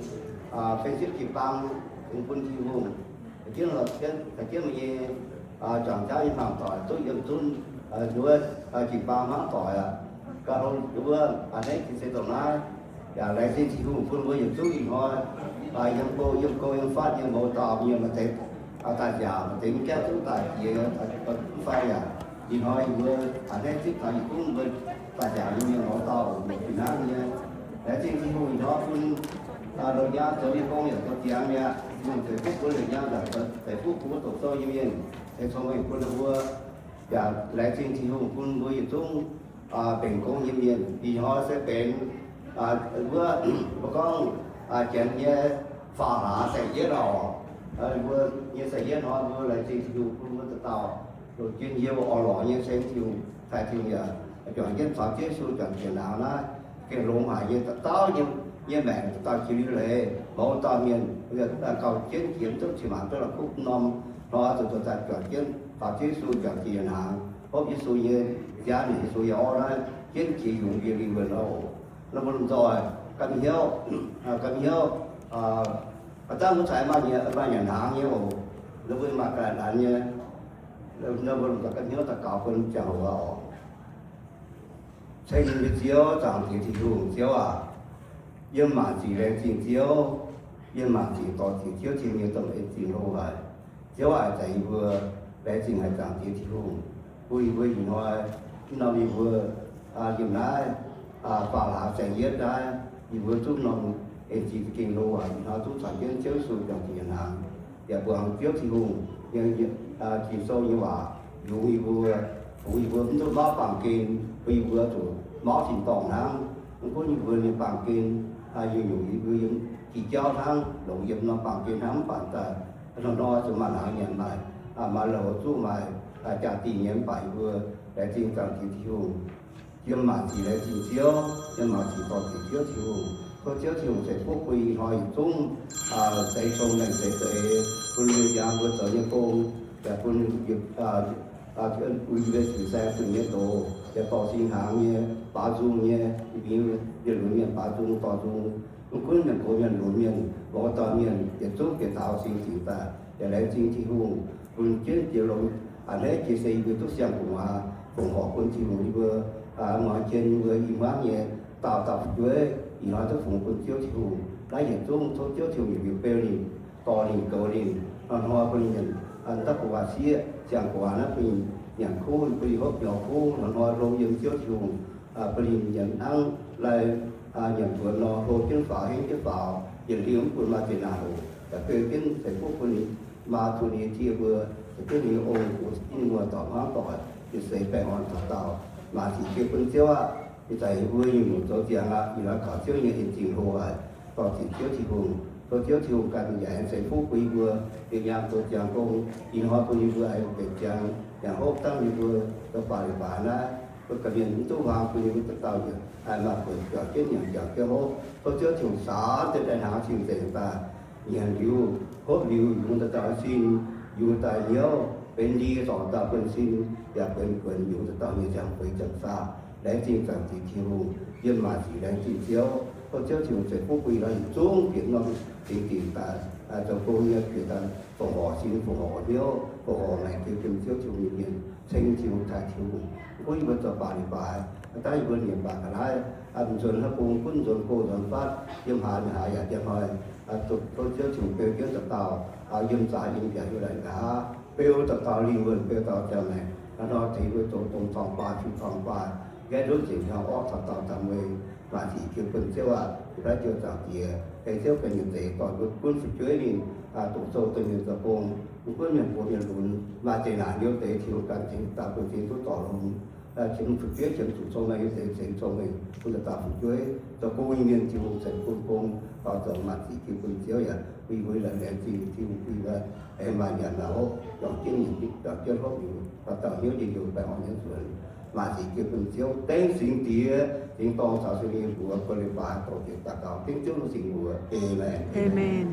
phê xích kịp băng cũng quân chi vùng cái kiến là cái kiến mà gì chọn trái như phán tỏi tôi dân tuân đuôi kịp băng phán tỏi cả hôm đuôi anh ấy thì sẽ tổng nói và lại xin chị cũng phương với những chú ý thôi dân cô dân phát dân bộ tọp nhưng mà thấy tài giả mà thấy cái chú tài gì có phải là gì thôi vừa anh ấy tiếp tại cũng với tài giả như bộ tọp một cái nào như để xin chị cũng nó phương đầu giá tới đi con những cái tiếng nha nhưng thấy phúc của người nhau là thấy phúc của tổ tôi như nhiên thấy xong rồi quân vua và lại xin chị cũng phương với những chúเป็นcông như nhiên thì họ sẽเป็นvừa con chuyện như phá lá sẽ dễ rồi vừa như sẽ dễ nói vừa lại thì dù cũng vừa tàu rồi chuyên nhiều ở lọ như xem chiều thay chiều giờ chọn cái phá chế số chọn chuyện nào nó cái lỗ hải như tao như mẹ tao chịu đi lệ mẫu tao miền bây giờ là cầu chiến kiếm tức chỉ mà tức là khúc non nó từ từ ta chọn chiến phá chế số chọn chuyện nào có cái số như giá này số gió đó chiến chỉ dùng việc đi vừa nó vẫn rồi cần hiểu ta muốn xài bao nhiêu hàng nhiều nó vẫn mặc cái là như nó vẫn là cần hiểu ta cao hơn chào vào xây dựng chiếu chẳng thì dùng chiếu nhưng mà chỉ là tiền chiếu nhưng mà chỉ có tiền chiếu thì nhiều tầm ấy tiền đâu vậy chiếu tại vừa để chỉ hay chẳng thì dùng vui nói nó đi vừa dừng lại phá lá sẽ giết ra thì vừa chút nó chỉ kinh lô nó chút sản xuất chiếu sụt trong tiền hàng và bằng chiếu thì hùng nhưng chỉ sâu như vậy dù vừa cũng tôi báo bằng kinh vừa rồi máu thì toàn năng có những vừa như bằng kinh vừa chỉ cho thằng đầu dịp nó bằng kinh nắm bản tài nó nói cho mà lại nhận bài mà lỗ chú mày trả tiền nhận bài vừa để tiền càng thì hùng nhưng mà chỉ là chỉ chiếu nhưng mà chỉ có chỉ chiếu có chiếu sẽ phúc quy hỏi chung xây xong này sẽ quân người già vừa tới như cô và quân việc quy về sự xe từ nhiệt độ để tỏ sinh hàng như bá dung như như lúa miền bá dung tỏ dung quân nhận cố nhận lúa miền bỏ tỏ miền để giúp để tạo sinh chỉ ta để lấy sinh chỉ hùng quân chiến chiếu lối anh ấy chỉ xây về tốt sang của họ quân chỉ hùng vừa ngoài trên người Iu-Mienh nhé tạo tập với nói tới phụng quân chiếu chiếu lấy những chung số chiếu chiếu nhiều bèo liền to liền cỡ liền hoa quân nhận anh ta của xía chẳng của nó quân nhận khu quân hốt nhỏ khu hoa rô dân chiếu chiếu quân nhận ăn lại nhận quân nó hồ chân pháo hết chân pháo nhận liếm quân mà tiền nào đã kêu kiến thành phố quân mà thủ đi chia vừa cái điều ôn của những người tỏ hóa tỏi thì sẽ phải hoàn tàu mà chỉ kêu quân chiếu thì tại vui như một số tiền thì nó có chiếu như hiện trình hồ còn chỉ chiếu thì hùng tôi chiếu thì hùng cần giải sẽ phúc quý vừa thì nhà tôi chàng công in hoa tôi như vừa ai để chàng nhà hốt tăng như vừa tôi phải bán tôi cần những tu hoàng tôi như tôi tạo được ai mà tôi cho chết nhà cho cái hốt tôi chiếu thì hùng xá tới đại hạ thì để ta nhà liu hốt liu chúng ta tạo xin dù tại nhớ bên đi tỏ ta quân xin và bên quân dù ta tạo như chẳng phải chẳng xa để tin rằng thì thiếu nhưng mà chỉ đang chỉ thiếu có chiếu thì sẽ phúc quy là xuống kiện nó thì ta cho cô như kiểu ta phổ họ xin phổ họ thiếu phổ họ này thiếu thiếu thiếu nhiên sinh thiếu thay thiếu có những vấn đề bài ta những vấn đề bài cái này anh dồn hấp cùng quân dồn cô dồn phát nhưng hà ya ya hỏi tôi chiếu thì kêu kiến tập tàu nhưng tại những cái như này cả kêu tập tàu liên quân kêu tàu cho này แล้วเราถือว่าตรงทองปลาชุดทองปลาแกรู้สิ่งที่ออกต่อทำไว้มาสีเกี่ยวกับเชื่อว่าพระเจ้าจากเกียร์ไอ้เชื่อเป็นอย่างไรก่อนคุณสุดช่วยนี่ตุกโซตัวหนึ่งตะโกงคุณอย่างผมอย่างรุนมาเจนาเดียวเตะที่การถึงตาเป็นที่ทุกต่อลงถึงสุดช่วยถึงสุดทรงในเสียงทรงในคุณตาสุดช่วยตะโกงเงินที่ผมเสร็จคุณโกงต่อจากมาสีเกี่ยวกับเชื่ออย่างคุยไว้หลายแรงที่คุยว่าไอ้มาอย่างเราดอกจิ้งดอกเจ้าทบอยู่ต่อเยอะจริงอยู่ไปอ่อนเยอะส่วนmà chỉ kêu phần chiếu tên sinh tía tiếng to sao sinh viên của con lên bà tổ chức tất cả tiếng trước nó sinh của Amen. Amen.